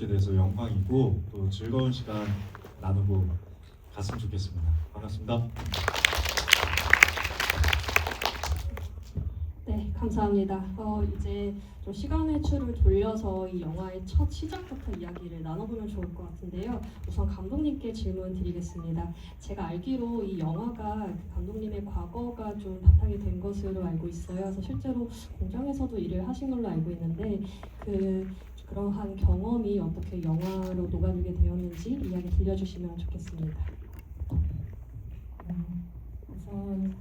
있게 돼서 영광이고 또 즐거운 시간 나누고 갔으면 좋겠습니다. 반갑습니다. 네, 감사합니다. 이제 좀 시간의 추를 돌려서 이 영화의 첫 시작부터 이야기를 나눠보면 좋을 것 같은데요. 우선 감독님께 질문 드리겠습니다. 제가 알기로 이 영화가 그 감독님의 과거가 좀 바탕이 된 것으로 알고 있어요. 그래서 실제로 공장에서도 일을 하신 걸로 알고 있는데 그러한 경험이 어떻게 영화로 녹아들게 되었는지 이야기 들려주시면 좋겠습니다. 우선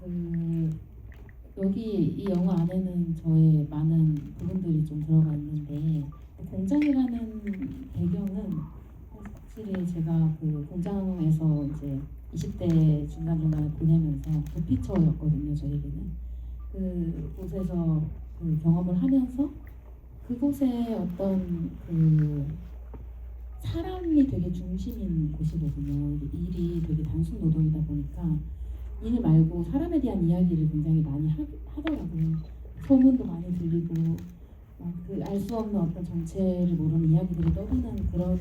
여기 이 영화 안에는 저의 많은 부분들이 좀 들어가 있는데 공장이라는 배경은 확실히 제가 그 공장에서 이제 20대 중간중간에 보내면서 도피처였거든요. 저에게는 그곳에서 그 경험을 하면서 그곳에 어떤 그 사람이 되게 중심인 곳이거든요. 일이 되게 단순 노동이다 보니까 일 말고 사람에 대한 이야기를 굉장히 많이 하더라고요. 소문도 많이 들리고 그 알 수 없는 어떤 정체를 모르는 이야기들이 떠도는 그런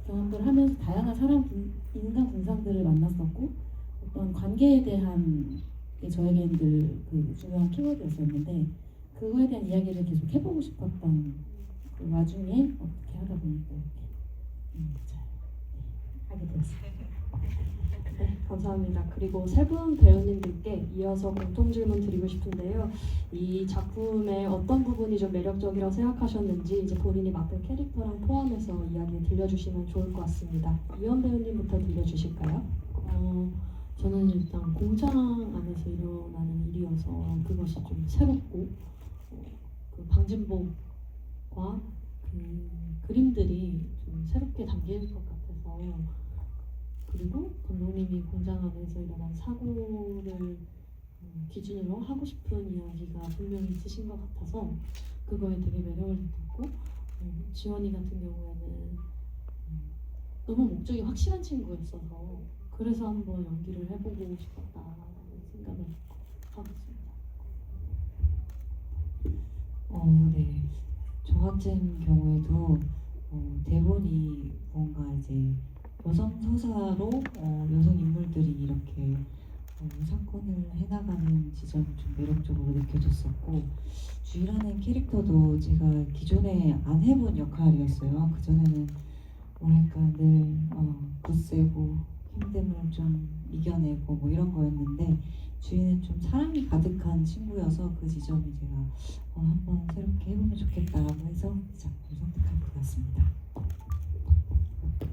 경험들을 하면서 다양한 인간 군상들을 만났었고 어떤 관계에 대한 게 저에게는 늘 그 중요한 키워드였었는데 그거에 대한 이야기를 계속 해보고 싶었던 그 와중에 어떻게 하다 보니까 이렇게 잘 하게 되었습니다. 네, 감사합니다. 그리고 세 분 배우님들께 이어서 공통 질문 드리고 싶은데요. 이 작품의 어떤 부분이 좀 매력적이라고 생각하셨는지 이제 본인이 맡은 캐릭터랑 포함해서 이야기 들려주시면 좋을 것 같습니다. 이현 배우님부터 들려주실까요? 저는 일단 공장 안에서 일어나는 일이어서 그것이 좀 새롭고 그 방진복과 그 그림들이 좀 새롭게 담길 것 같아서 그리고 감독님이 공장 안에서 일어난 사고를 기준으로 하고 싶은 이야기가 분명히 있으신 것 같아서 그거에 되게 매력을 느꼈고 지원이 같은 경우에는 너무 목적이 확실한 친구였어서 그래서 한번 연기를 해보고 싶었다라는 생각을 하고 있습니다. 네. 저 같은 경우에도 대본이 뭔가 이제 여성 서사로 여성 인물들이 이렇게 사건을 해나가는 지점이 좀 매력적으로 느껴졌었고 주희라는 캐릭터도 제가 기존에 안 해본 역할이었어요. 그전에는 뭐랄까 늘 굳세고 힘듦을 좀 이겨내고 뭐 이런 거였는데 주희는 좀 사랑이 가득한 친구여서 그 지점이 제가 한번 새롭게 해보면 좋겠다라고 해서 이 작품을 선택한 것 같습니다.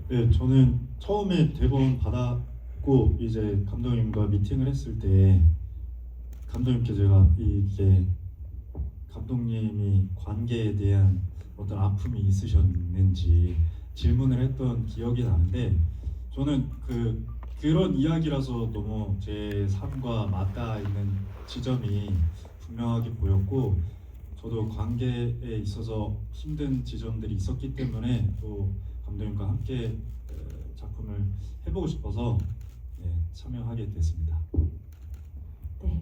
네, 저는 처음에 대본 받았고 이제 감독님과 미팅을 했을 때 감독님께 제가 이게 감독님이 관계에 대한 어떤 아픔이 있으셨는지 질문을 했던 기억이 나는데 저는 그런 이야기라서 너무 제 삶과 맞닿아 있는 지점이 분명하게 보였고 저도 관계에 있어서 힘든 지점들이 있었기 때문에 또 감독님과 함께 작품을 해보고 싶어서 참여하게 됐습니다. 네.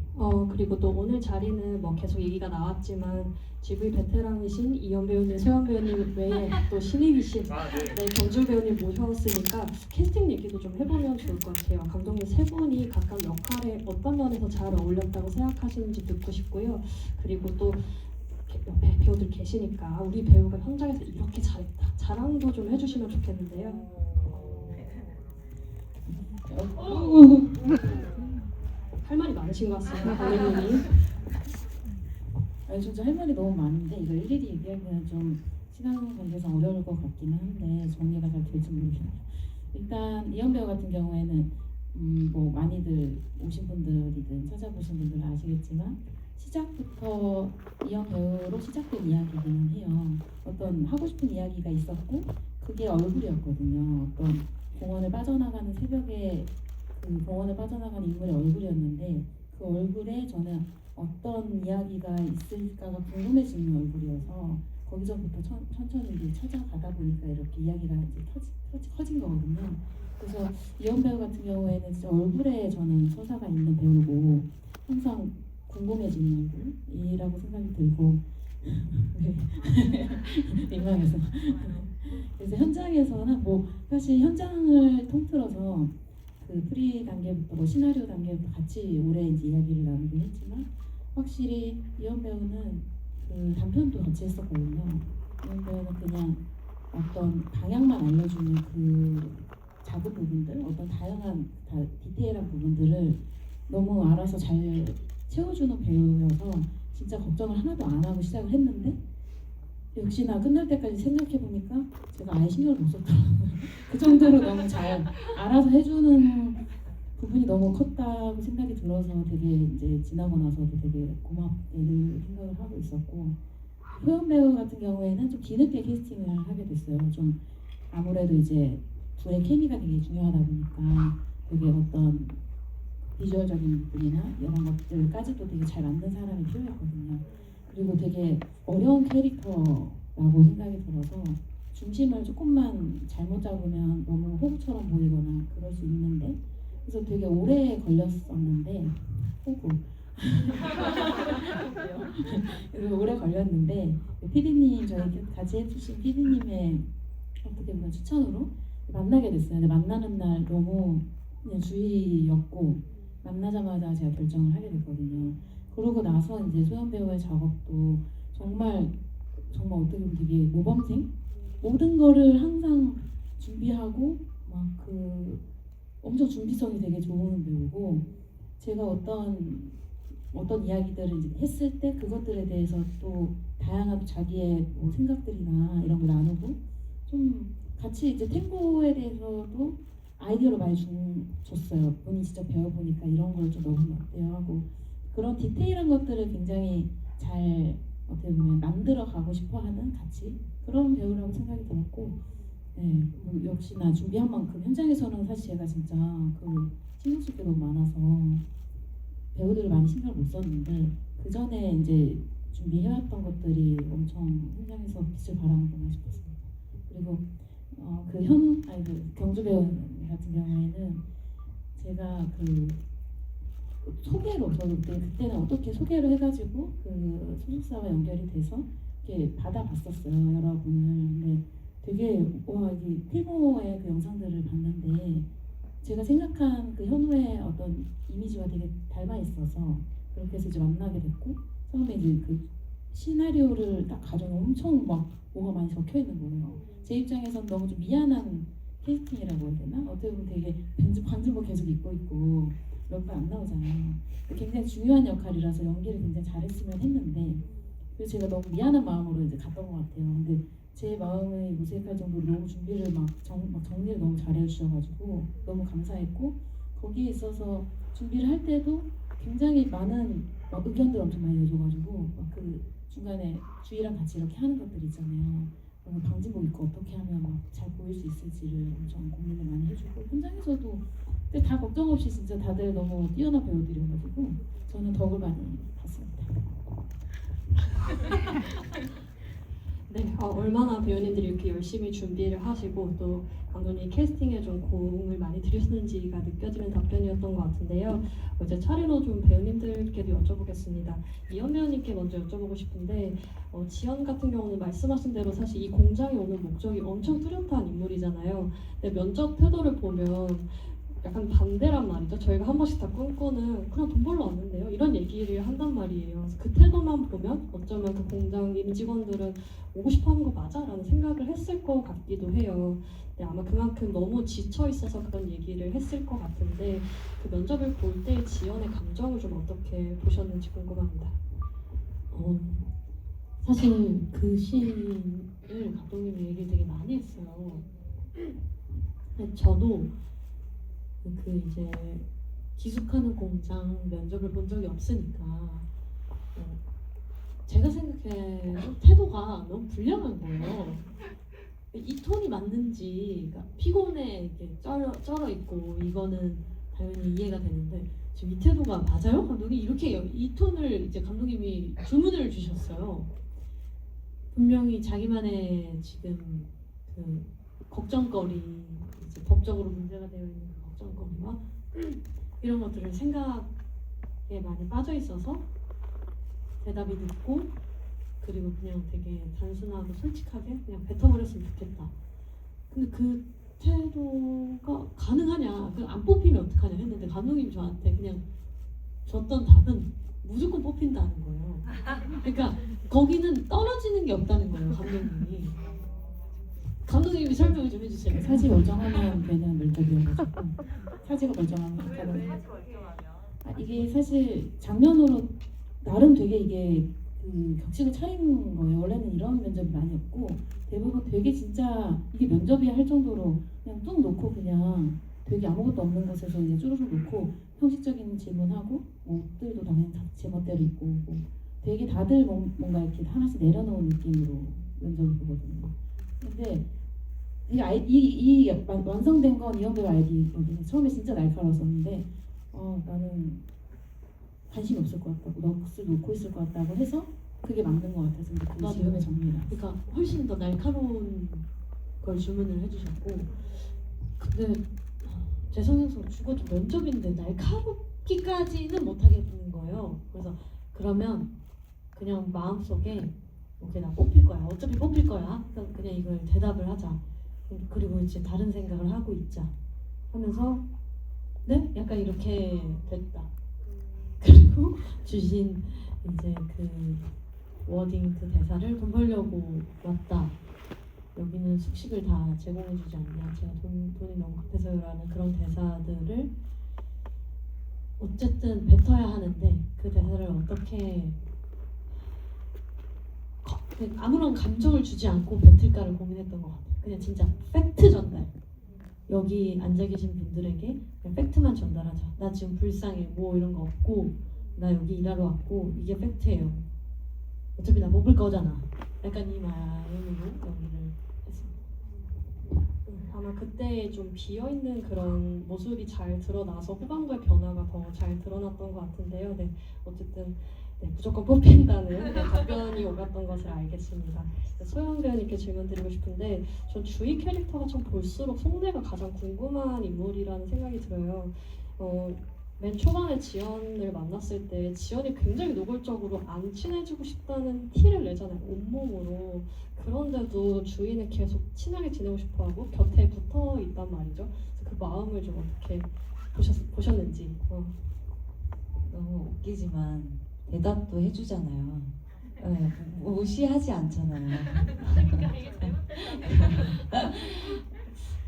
그리고 또 오늘 자리는 뭐 계속 얘기가 나왔지만 GV 베테랑이신 이현 배우님, 소연 배우님 외에 또 신입이신 네, 경주 배우님 모셨으니까 캐스팅 얘기도 좀 해보면 좋을 것 같아요. 감독님 세 분이 각각 역할에 어떤 면에서 잘 어울렸다고 생각하시는지 듣고 싶고요. 그리고 또 옆에 배우들 계시니까 우리 배우가 현장에서 이렇게 잘했다 자랑도 좀 해주시면 좋겠는데요. 할 말이 많으신 것 같습니다, 감독님이. 아니 진짜 할 말이 너무 많은데 이걸 일일이 얘기하면 좀 시간 관계상 어려울 것 같기는 한데 정리가 잘 될지 모르겠네요. 일단 이현 배우 같은 경우에는 뭐 많이들 오신 분들이든 찾아보신 분들은 아시겠지만 시작부터 이현 배우로 시작된 이야기이기는 해요. 어떤 하고 싶은 이야기가 있었고 그게 얼굴이었거든요. 어떤 공원을 빠져나가는 새벽에 그 공원을 빠져나가는 인물의 얼굴이었는데 그 얼굴에 저는 어떤 이야기가 있을까가 궁금해지는 얼굴이어서 거기서부터 천천히 이제 찾아가다 보니까 이렇게 이야기가 이제 커진 거거든요. 그래서 이현 배우 같은 경우에는 진짜 얼굴에 저는 서사가 있는 배우고 항상 궁금해지는 얼굴이라고 생각이 들고 네. 민망해서. 그래서 현장에서는 뭐 사실 현장을 통틀어서 그 프리 단계부터 뭐 시나리오 단계부터 같이 오래 이제 이야기를 나누긴 했지만 확실히 이현 배우는 그 단편도 같이 했었거든요. 이현 배우는 그냥 어떤 방향만 알려주는 그 작은 부분들, 어떤 다양한 디테일한 부분들을 너무 알아서 잘 채워주는 배우여서 진짜 걱정을 하나도 안 하고 시작을 했는데 역시나 끝날 때까지 생각해 보니까 제가 아예 신경을 못 썼더라고요. 그 정도로 너무 잘 알아서 해주는 부분이 너무 컸다고 생각이 들어서 되게 이제 지나고 나서도 되게 고맙게 늘 생각을 하고 있었고 효연 배우 같은 경우에는 좀 뒤늦게 캐스팅을 하게 됐어요. 좀 아무래도 이제 둘의 케미가 되게 중요하다 보니까 되게 어떤 비주얼적인 부분이나 이런 것들까지도 되게 잘 만든 사람이 필요했거든요. 그리고 되게 어려운 캐릭터라고 생각이 들어서 중심을 조금만 잘못 잡으면 너무 호구처럼 보이거나 그럴 수 있는데 그래서 되게 오래 걸렸었는데 호구 그래서 오래 걸렸는데 PD님 저희 같이 해주신 PD님의 어떻게 보면 추천으로 만나게 됐어요. 근데 만나는 날 너무 그냥 주의였고 만나자마자 제가 결정을 하게 됐거든요. 그러고 나서 이제 소연 배우의 작업도 정말 어떻게 보면 되게 모범생 모든 거를 항상 준비하고 막 그 엄청 준비성이 되게 좋은 배우고 제가 어떤 이야기들을 이제 했을 때 그것들에 대해서 또 다양한 자기의 뭐 생각들이나 이런 걸 나누고 좀 같이 이제 탱고에 대해서도 아이디어를 많이 줬어요. 본인이 직접 배워보니까 이런 걸 좀 넣으면 어때요 하고 그런 디테일한 것들을 굉장히 잘 어떻게 보면 만들어 가고 싶어하는 같이 그런 배우라고 생각이 들었고 네, 뭐 역시나 준비한 만큼 현장에서는 사실 제가 진짜 그 신경 쓸 게 너무 많아서 배우들을 많이 신경을 못 썼는데 그 전에 이제 준비해왔던 것들이 엄청 현장에서 빛을 발하는구나 싶었습니다. 그리고 그 현우 아니 그 경주 배우 같은 경우에는 제가 그 소개로 저도 그때는 어떻게 소개를 해가지고 그 소속사와 연결이 돼서 이렇게 받아봤었어요 여러분을. 근데 되게 와 이게 필모의 그 영상들을 봤는데 제가 생각한 그 현우의 어떤 이미지와 되게 닮아 있어서 그렇게 해서 이제 만나게 됐고 처음에 이제 그 시나리오를 딱 가져오면 엄청 막 뭐가 많이 적혀 있는 거예요. 제 입장에선 너무 좀 미안한 캐스팅이라고 해야 되나? 어떻게 보면 되게 반주복 계속 입고 있고 몇 번 안 나오잖아요. 굉장히 중요한 역할이라서 연기를 굉장히 잘했으면 했는데 그래서 제가 너무 미안한 마음으로 이제 갔던 것 같아요. 근데 제 마음이 무색할 정도로 너무 준비를 막 정리를 너무 잘해주셔가지고 너무 감사했고 거기에 있어서 준비를 할 때도 굉장히 많은 막 의견들 엄청 많이 내줘가지고 막 그 중간에 주희랑 같이 이렇게 하는 것들 있잖아요. 방진복 입고 어떻게 하면 막 잘 보일 수 있을지를 엄청 고민을 많이 해주고 현장에서도 근데 다 걱정 없이 진짜 다들 너무 뛰어난 배우들이어가지고 저는 덕을 많이 봤습니다. 네, 얼마나 배우님들이 이렇게 열심히 준비를 하시고 또 감독님 캐스팅에 좀 공을 많이 들였는지가 느껴지는 답변이었던 것 같은데요. 이제 차례로 좀 배우님들께도 여쭤보겠습니다. 이현 배우님께 먼저 여쭤보고 싶은데 지연 같은 경우는 말씀하신 대로 사실 이 공장에 오는 목적이 엄청 뚜렷한 인물이잖아요. 근데 면접 태도를 보면 약간 반대란 말이죠. 저희가 한 번씩 다 꿈꾸는 그냥 돈 벌러 왔는데요. 이런 얘기를 한단 말이에요. 그래서 그 태도만 보면 어쩌면 그 공장 임직원들은 오고 싶어하는 거 맞아? 라는 생각을 했을 것 같기도 해요. 근데 아마 그만큼 너무 지쳐 있어서 그런 얘기를 했을 것 같은데 그 면접을 볼 때 지연의 감정을 좀 어떻게 보셨는지 궁금합니다. 사실 그 씬을 감독님이 얘기를 되게 많이 했어요. 근데 저도 그 이제 기숙하는 공장 면접을 본 적이 없으니까 제가 생각해도 태도가 너무 불량한 거예요. 이 톤이 맞는지 그러니까 피곤해 이렇게 쩔어 있고 이거는 당연히 이해가 되는데 지금 이 태도가 맞아요? 감독이 이렇게 이 톤을 이제 감독님이 주문을 주셨어요. 분명히 자기만의 지금 그 걱정거리 이제 법적으로 문제가 되어 있는 그 걱정거리와 이런 것들을 생각에 많이 빠져 있어서 대답이 늦고 그리고 그냥 되게 단순하고 솔직하게 그냥 뱉어버렸으면 좋겠다. 근데 그 태도가 가능하냐? 그 안 뽑히면 어떡하냐 했는데 감독님 저한테 그냥 줬던 답은 무조건 뽑힌다는 거예요. 그러니까 거기는 떨어지는 게 없다는 거예요, 감독님이. 감독님이 설명을 좀 해주세요. 사지 멀쩡하면 되는 물적이어가지고 사지가 멀쩡하면 가는. 이게 사실 장면으로 나름 되게 이게 격식을 차린 거예요. 원래는 이런 면접이 많이 없고 대부분 되게 진짜 이게 면접이야 할 정도로 그냥 뚝 놓고 그냥 되게 아무것도 없는 곳에서 이제 쭈루룩 놓고 형식적인 질문하고 옷들도 당연히 다 제멋대로 입고 오고 되게 다들 뭔가 이렇게 하나씩 내려놓은 느낌으로 면접을 보거든요. 근데 이 완성된 건 이영배가 아이디 거기는 처음에 진짜 날카로웠었는데 나는 관심이 없을 것 같다고 넋을 놓고 있을 것 같다고 해서 그게 맞는 것 같아서 그게 맞아요. 지금의 정리다. 그러니까 훨씬 더 날카로운 걸 주문을 해주셨고 근데 제 성향상 죽어도 면접인데 날카롭기까지는 못하겠는 거예요. 그래서 그러면 그냥 마음속에 오케이 나 뽑힐 거야. 어차피 뽑힐 거야. 그냥 이걸 대답을 하자. 그리고 이제 다른 생각을 하고 있자 하면서 네? 약간 이렇게 됐다. 그리고 주신 이제 그 워딩 그 대사를 돈 벌려고 왔다. 여기는 숙식을 다 제공해주지 않냐. 제가 돈이 너무 급해서요라는 그런 대사들을 어쨌든 뱉어야 하는데 그 대사를 어떻게 아무런 감정을 주지 않고 뱉을까를 고민했던 것 같아요. 그냥 진짜 팩트 전달. 여기 앉아 계신 분들에게 그냥 팩트만 전달하자. 나 지금 불쌍해. 뭐 이런 거 없고 나 여기 일하러 왔고 이게 팩트예요. 어차피 나 뽑을 거잖아. 약간 이 마음으로 여기를 했습니다. 아마 그때 좀 비어있는 그런 모습이 잘 드러나서 후반부의 변화가 더 잘 드러났던 것 같은데요. 네, 어쨌든 네, 무조건 뽑힌다는 답변이 오갔던 것을 알겠습니다. 소영 배우님께 질문 드리고 싶은데 전 주희 캐릭터가 좀 볼수록 속내가 가장 궁금한 인물이라는 생각이 들어요. 맨 초반에 지연을 만났을 때 지연이 굉장히 노골적으로 안 친해지고 싶다는 티를 내잖아요. 온몸으로. 그런데도 주희는 계속 친하게 지내고 싶어하고 곁에 붙어 있단 말이죠. 그래서 그 마음을 좀 어떻게 보셨는지. 너무 웃기지만 대답도 해주잖아요. 네, 무시하지 않잖아요.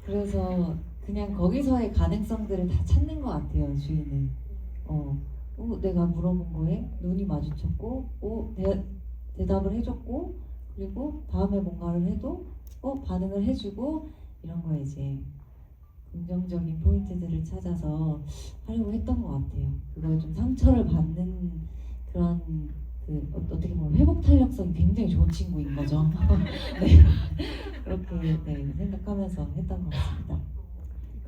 그래서 그냥 거기서의 가능성들을 다 찾는 것 같아요. 주인은 내가 물어본 거에 눈이 마주쳤고 대답을 해줬고 그리고 다음에 뭔가를 해도 반응을 해주고 이런 거에 이제 긍정적인 포인트들을 찾아서 하려고 했던 것 같아요. 그걸 좀 상처를 받는 그런 어떻게 보면 회복 탄력성이 굉장히 좋은 친구인 거죠. 네. 그렇게 생각하면서 했던 것 같습니다.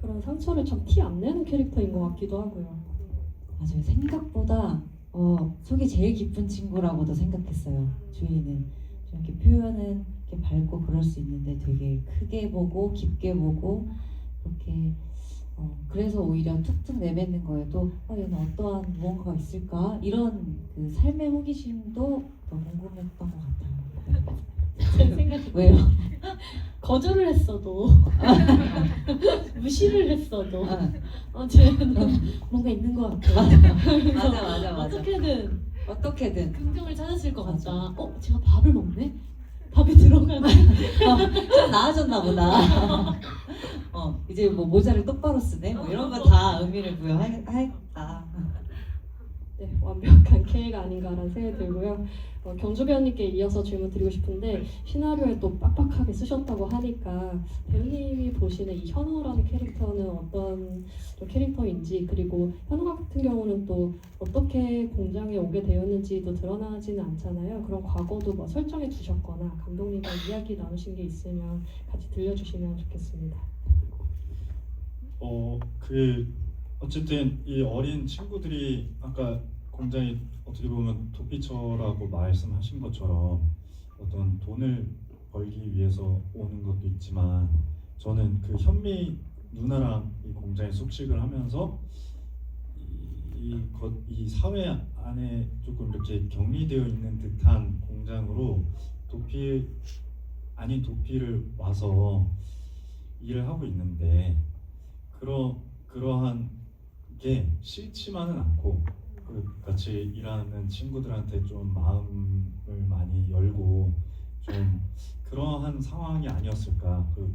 그런 상처를 참 티 안 내는 캐릭터인 것 같기도 하고요. 맞아요. 생각보다 속이 제일 깊은 친구라고도 생각했어요. 주희는 좀 이렇게 표현은 이렇게 밝고 그럴 수 있는데 되게 크게 보고 깊게 보고 그렇게 그래서 오히려 툭툭 내뱉는 거에도 얘는 어떠한 무언가가 있을까 이런 그 삶의 호기심도 더 궁금했던 것 같아요. 제 생각에 왜요? 거절을 했어도 무시를 했어도 쟤는 뭔가 있는 것 같아. 맞아. 어떻게든 긍정을 찾았을 것 같다. 제가 밥을 먹네? 밥이 들어가네. 좀 나아졌나 보다. 이제 뭐 모자를 똑바로 쓰네. 뭐 이런 거 다 의미를 부여하겠다. 네, 완벽한 K가 아닌가라는 생각이 들고요. 경주 배우님께 이어서 질문 드리고 싶은데 시나리오에 또 빡빡하게 쓰셨다고 하니까 배우님이 보시는 이 현우라는 캐릭터는 어떤 캐릭터인지 그리고 현우 같은 경우는 또 어떻게 공장에 오게 되었는지도 드러나지는 않잖아요. 그런 과거도 뭐 설정해 두셨거나 감독님과 이야기 나누신 게 있으면 같이 들려주시면 좋겠습니다. 어쨌든 이 어린 친구들이 아까 공장이 어떻게 보면 도피처라고 말씀하신 것처럼 어떤 돈을 벌기 위해서 오는 것도 있지만 저는 그 현미 누나랑 이 공장에 숙식을 하면서 이 이 사회 안에 조금 이렇게 격리되어 있는 듯한 공장으로 도피 아닌 도피를 와서 일을 하고 있는데 그러한 게 싫지만은 않고 같이 일하는 친구들한테 좀 마음을 많이 열고 좀 그러한 상황이 아니었을까. 그리고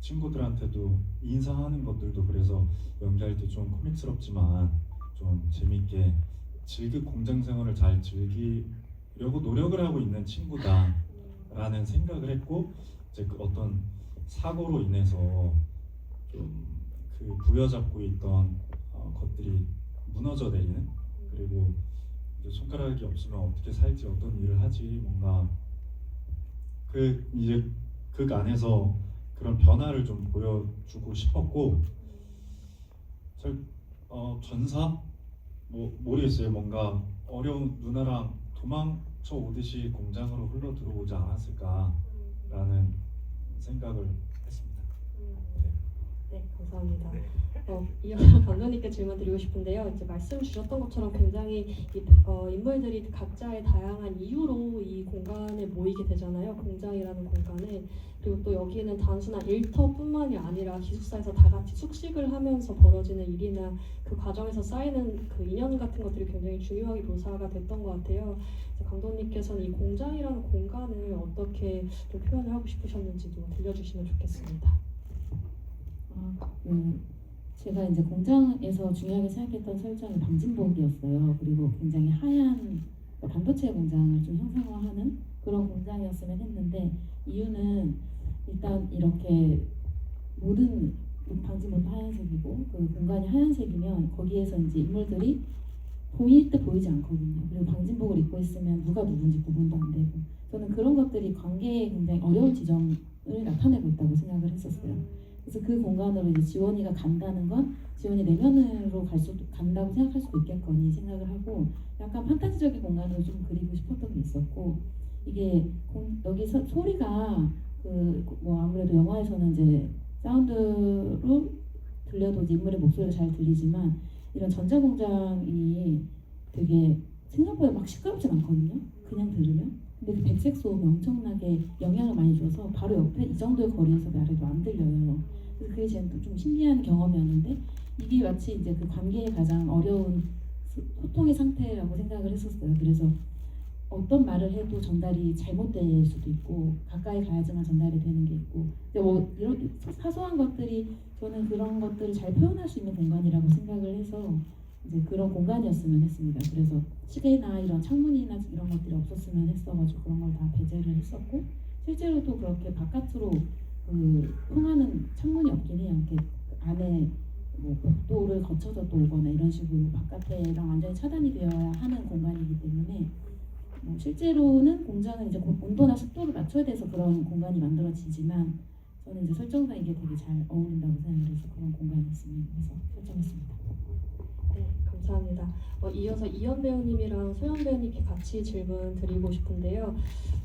친구들한테도 인사하는 것들도 그래서 연기할 때 좀 코믹스럽지만 좀 재밌게 공장 생활을 잘 즐기려고 노력을 하고 있는 친구다라는 생각을 했고 이제 그 어떤 사고로 인해서 좀 그 부여잡고 있던 것들이 무너져 내리는 그리고 이제 손가락이 없으면 어떻게 살지 어떤 일을 하지 뭔가 이제 그 안에서 그런 변화를 좀 보여주고 싶었고 전사 모르겠어요. 뭔가 어려운 누나랑 도망쳐 오듯이 공장으로 흘러 들어오지 않았을까라는 생각을 했습니다. 네, 감사합니다. 이어서 감독님께 질문 드리고 싶은데요. 이제 말씀 주셨던 것처럼 굉장히 인물들이 각자의 다양한 이유로 이 공간에 모이게 되잖아요. 공장이라는 공간에. 그리고 또 여기는 단순한 일터뿐만이 아니라 기숙사에서 다 같이 숙식을 하면서 벌어지는 일이나 그 과정에서 쌓이는 그 인연 같은 것들이 굉장히 중요하게 묘사가 됐던 것 같아요. 감독님께서는 이 공장이라는 공간을 어떻게 좀 표현을 하고 싶으셨는지도 들려주시면 좋겠습니다. 제가 이제 공장에서 중요하게 생각했던 설정이 방진복이었어요. 그리고 굉장히 하얀 반도체 공장을 좀 형상화하는 그런 공장이었으면 했는데 이유는 일단 이렇게 모든 방진복도 하얀색이고 그 공간이 하얀색이면 거기에서 이제 인물들이 보일 듯 보이지 않거든요. 그리고 방진복을 입고 있으면 누가 누군지 구분도 안 되고 저는 그런 것들이 관계에 굉장히 어려운 지점을 나타내고 있다고 생각을 했었어요. 그래서 그 공간으로 이제 지원이가 간다는 건 지원이 내면으로 간다고 생각할 수도 있겠거니 생각을 하고 약간 판타지적인 공간으로 좀 그리고 싶었던 게 있었고 이게 여기서 소리가 아무래도 영화에서는 이제 사운드로 들려도 인물의 목소리가 잘 들리지만 이런 전자공장이 되게 생각보다 막 시끄럽진 않거든요. 그냥 들으면. 근데 그 백색 소음이 엄청나게 영향을 많이 줘서 바로 옆에 이 정도의 거리에서 말해도 안 들려요. 그래서 그게 저는 좀 신기한 경험이었는데 이게 마치 이제 그 관계에 가장 어려운 소통의 상태라고 생각을 했었어요. 그래서 어떤 말을 해도 전달이 잘못될 수도 있고 가까이 가야지만 전달이 되는 게 있고 이런 사소한 것들이 저는 그런 것들을 잘 표현할 수 있는 공간이라고 생각을 해서 이제 그런 공간이었으면 했습니다. 그래서 시계나 이런 창문이나 이런 것들이 없었으면 했어가지고 그런 걸 다 배제를 했었고 실제로도 그렇게 바깥으로 통하는 창문이 없긴 해요. 이렇게 안에 복도를 거쳐서 또 오거나 이런 식으로 바깥에랑 완전히 차단이 되어야 하는 공간이기 때문에 실제로는 공장은 이제 온도나 습도를 맞춰야 돼서 그런 공간이 만들어지지만 저는 이제 설정상 이게 되게 잘 어울린다고 생각을 해서 그런 공간이었으면 해서 설정했습니다. 네, 감사합니다. 이어서 이현 배우님이랑 소연 배우님께 같이 질문 드리고 싶은데요.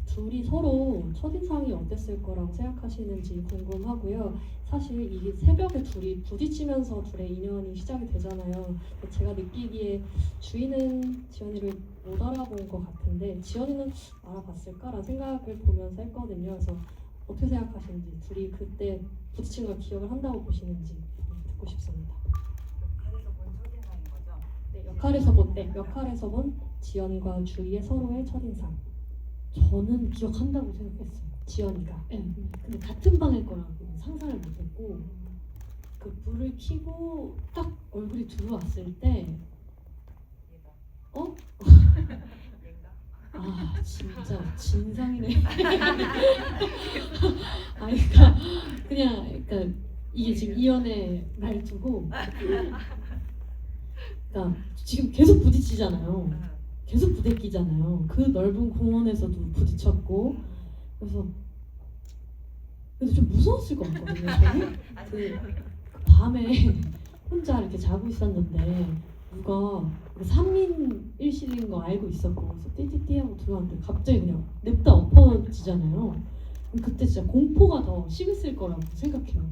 둘이 서로 첫인상이 어땠을 거라고 생각하시는지 궁금하고요. 사실 이 새벽에 둘이 부딪히면서 둘의 인연이 시작이 되잖아요. 제가 느끼기에 주인은 지연이를 못 알아본 것 같은데 지연이는 알아봤을까라는 생각을 보면서 했거든요. 그래서 어떻게 생각하시는지 둘이 그때 부딪힌 걸 기억을 한다고 보시는지 듣고 싶습니다. 역할에서 본 지연과 주희의 서로의 첫인상. 저는 기억한다고 생각했어요. 지연이가. 네. 근데 같은 방일 거라고 상상을 못했고 그 불을 켜고 딱 얼굴이 들어왔을 때 아 진짜 진상이네. 아니 그러니까 이게 지금 이연의 말투고 그러니까 지금 계속 부딪히잖아요. 계속 부대끼잖아요. 그 넓은 공원에서도 부딪혔고 그래서 좀 무서웠을 것 같거든요. 저는 그 밤에 혼자 이렇게 자고 있었는데 누가 3인 1실인 거 알고 있었고 그래서 띠띠띠 하고 들어왔는데 갑자기 그냥 냅다 엎어지잖아요. 그때 진짜 공포가 더 심했을 거라고 생각해요.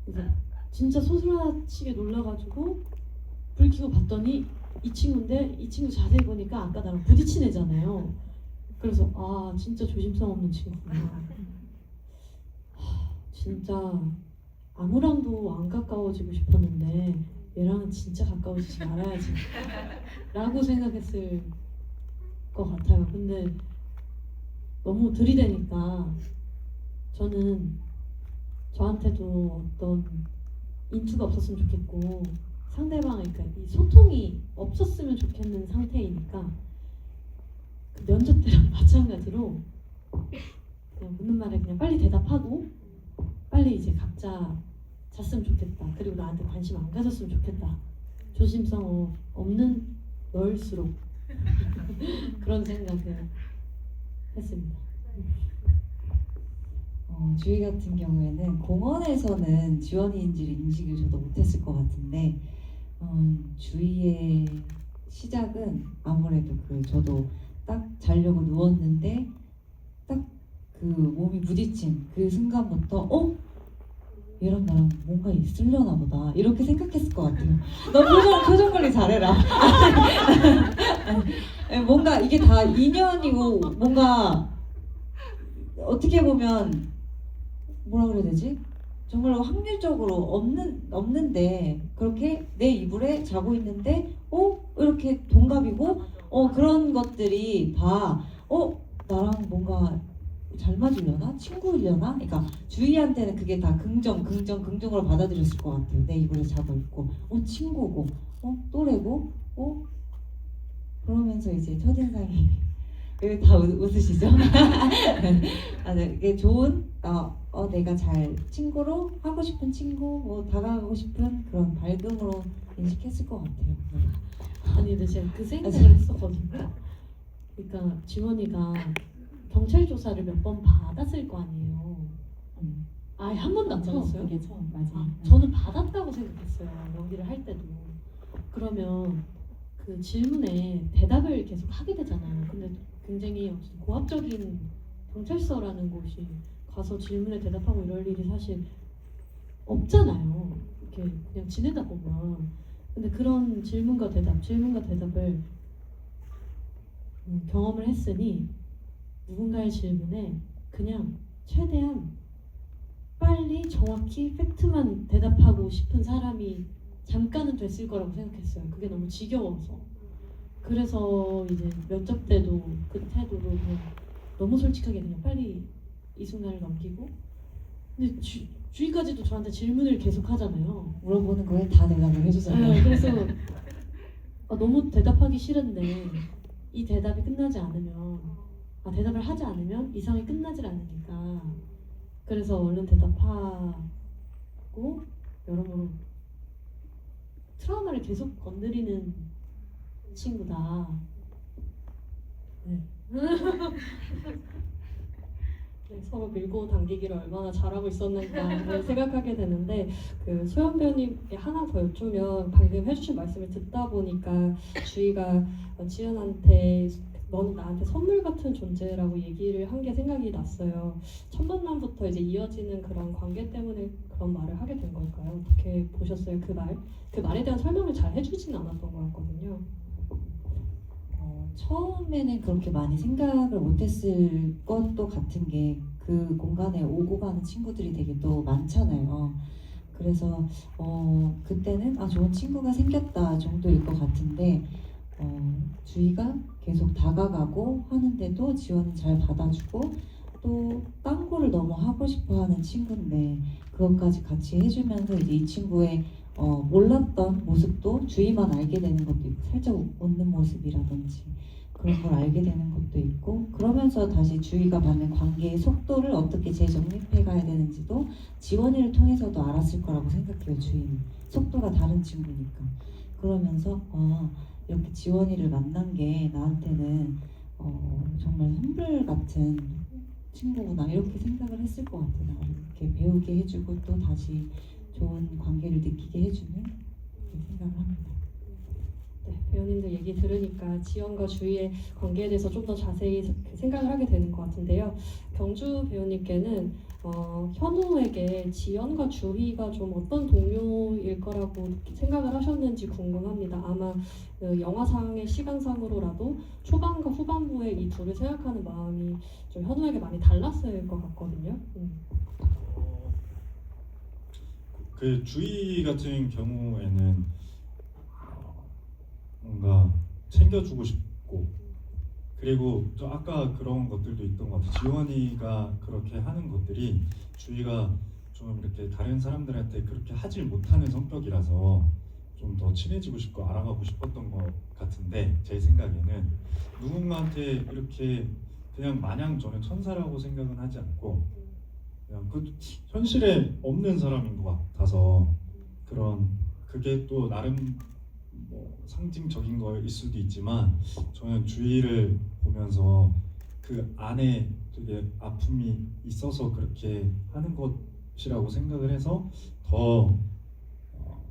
그래서 진짜 소스라치게 놀라가지고 불 켜고 봤더니 이 친구인데 이 친구 자세히 보니까 아까 나랑 부딪힌 애잖아요. 그래서 아 진짜 조심성 없는 친구구나. 진짜 아무랑도 안 가까워지고 싶었는데 얘랑은 진짜 가까워지지 말아야지 라고 생각했을 것 같아요. 근데 너무 들이대니까 저는 저한테도 어떤 인투가 없었으면 좋겠고 상대방의 그러니까 이 소통이 없었으면 좋겠는 상태이니까 그 면접 때랑 마찬가지로 그냥 묻는 말에 그냥 빨리 대답하고 빨리 이제 각자 잤으면 좋겠다. 그리고 나한테 관심 안 가졌으면 좋겠다. 조심성 없는 너일수록 그런 생각을 했습니다. 주희 같은 경우에는 공원에서는 지원이인지를 인식을 저도 못했을 것 같은데 주희의 시작은 아무래도 저도 딱 자려고 누웠는데 딱 그 몸이 부딪힌 그 순간부터 얘랑 나랑 뭔가 있으려나 보다 이렇게 생각했을 것 같아요. 너 표정 관리 잘해라. 아니, 뭔가 이게 다 인연이고 뭔가 어떻게 보면 뭐라 그래야 되지? 정말로 확률적으로 없는데 그렇게 내 이불에 자고 있는데 이렇게 동갑이고 그런 것들이 다 나랑 뭔가 잘 맞으려나? 친구이려나? 그러니까 주희한테는 그게 다 긍정으로 받아들였을 것 같아요. 내 이불에 자고 있고 친구고 또래고 그러면서 이제 첫인상이 왜 다 웃으시죠? 이게 좋은 내가 잘 친구로 하고 싶은 친구 다가가고 싶은 그런 밝음으로 인식했을 것 같아요. 아니 근데 제가 그 생각을 했었거든요. 그러니까 지원이가 경찰 조사를 몇 번 받았을 거 아니에요. 아예 한 번도 안 받았어요? 이게 처음 맞아요. 저는 받았다고 생각했어요. 연기를 할 때도. 그러면 그 질문에 대답을 계속 하게 되잖아요. 근데 굉장히 고압적인 경찰서라는 곳이 가서 질문에 대답하고 이럴 일이 사실 없잖아요. 이렇게 그냥 지내다 보면. 근데 그런 질문과 대답을 경험을 했으니 누군가의 질문에 그냥 최대한 빨리 정확히 팩트만 대답하고 싶은 사람이 잠깐은 됐을 거라고 생각했어요. 그게 너무 지겨워서. 그래서 이제 면접 때도 그 태도로 그냥 너무 솔직하게 그냥 빨리 이 순간을 넘기고. 근데 주희까지도 저한테 질문을 계속 하잖아요. 물어보는 거에 다 대답을 해주잖아요. 네, 그래서 너무 대답하기 싫은데 이 대답이 끝나지 않으면 대답을 하지 않으면 이상이 끝나질 않으니까 그래서 얼른 대답하고 여러모로 트라우마를 계속 건드리는 친구다. 네. 네, 서로 밀고 당기기를 얼마나 잘하고 있었는가를 생각하게 되는데 그 소연 배우님께 하나 더 여쭈면 방금 해주신 말씀을 듣다 보니까 주희가 지연한테 너는 나한테 선물 같은 존재라고 얘기를 한 게 생각이 났어요. 첫 만남부터 이제 이어지는 그런 관계 때문에 그런 말을 하게 된 걸까요? 어떻게 보셨어요? 그 말? 그 말에 대한 설명을 잘 해주진 않았던 것 같거든요. 처음에는 그렇게 많이 생각을 못했을 것도 같은 게 그 공간에 오고 가는 친구들이 되게 또 많잖아요. 그래서 그때는 좋은 친구가 생겼다 정도일 것 같은데 주희가 계속 다가가고 하는데도 지원은 잘 받아주고 또 딴 거를 너무 하고 싶어하는 친구인데 그것까지 같이 해주면서 이제 이 친구의 몰랐던 모습도 주희만 알게 되는 것도 있고 살짝 웃는 모습이라든지 그런 걸 알게 되는 것도 있고 그러면서 다시 주희가 받는 관계의 속도를 어떻게 재정립해 가야 되는지도 지원이를 통해서도 알았을 거라고 생각해요. 주희는 속도가 다른 친구니까 그러면서 이렇게 지원이를 만난 게 나한테는 정말 선물 같은 친구구나 이렇게 생각을 했을 것 같아요. 나를 이렇게 배우게 해주고 또 다시 좋은 관계를 느끼게 해주는 그렇게 생각을 합니다. 네, 배우님들 얘기 들으니까 지연과 주희의 관계에 대해서 좀 더 자세히 생각을 하게 되는 것 같은데요. 경주 배우님께는 현우에게 지연과 주희가 좀 어떤 동료일 거라고 생각을 하셨는지 궁금합니다. 아마 그 영화상의 시간상으로라도 초반과 후반부에 이 둘을 생각하는 마음이 좀 현우에게 많이 달랐을 것 같거든요. 그 주희 같은 경우에는 뭔가 챙겨주고 싶고, 그리고 또 아까 그런 것들도 있던 것 같아요. 지원이가 그렇게 하는 것들이 주희가 좀 이렇게 다른 사람들한테 그렇게 하질 못하는 성격이라서 좀 더 친해지고 싶고 알아가고 싶었던 것 같은데, 제 생각에는 누군가한테 이렇게 그냥 마냥 저는 천사라고 생각은 하지 않고 그냥 그 현실에 없는 사람인 것 같아서, 그런 그게 또 나름 뭐 상징적인 거일 수도 있지만 저는 주희를 보면서 그 안에 되게 아픔이 있어서 그렇게 하는 것이라고 생각을 해서 더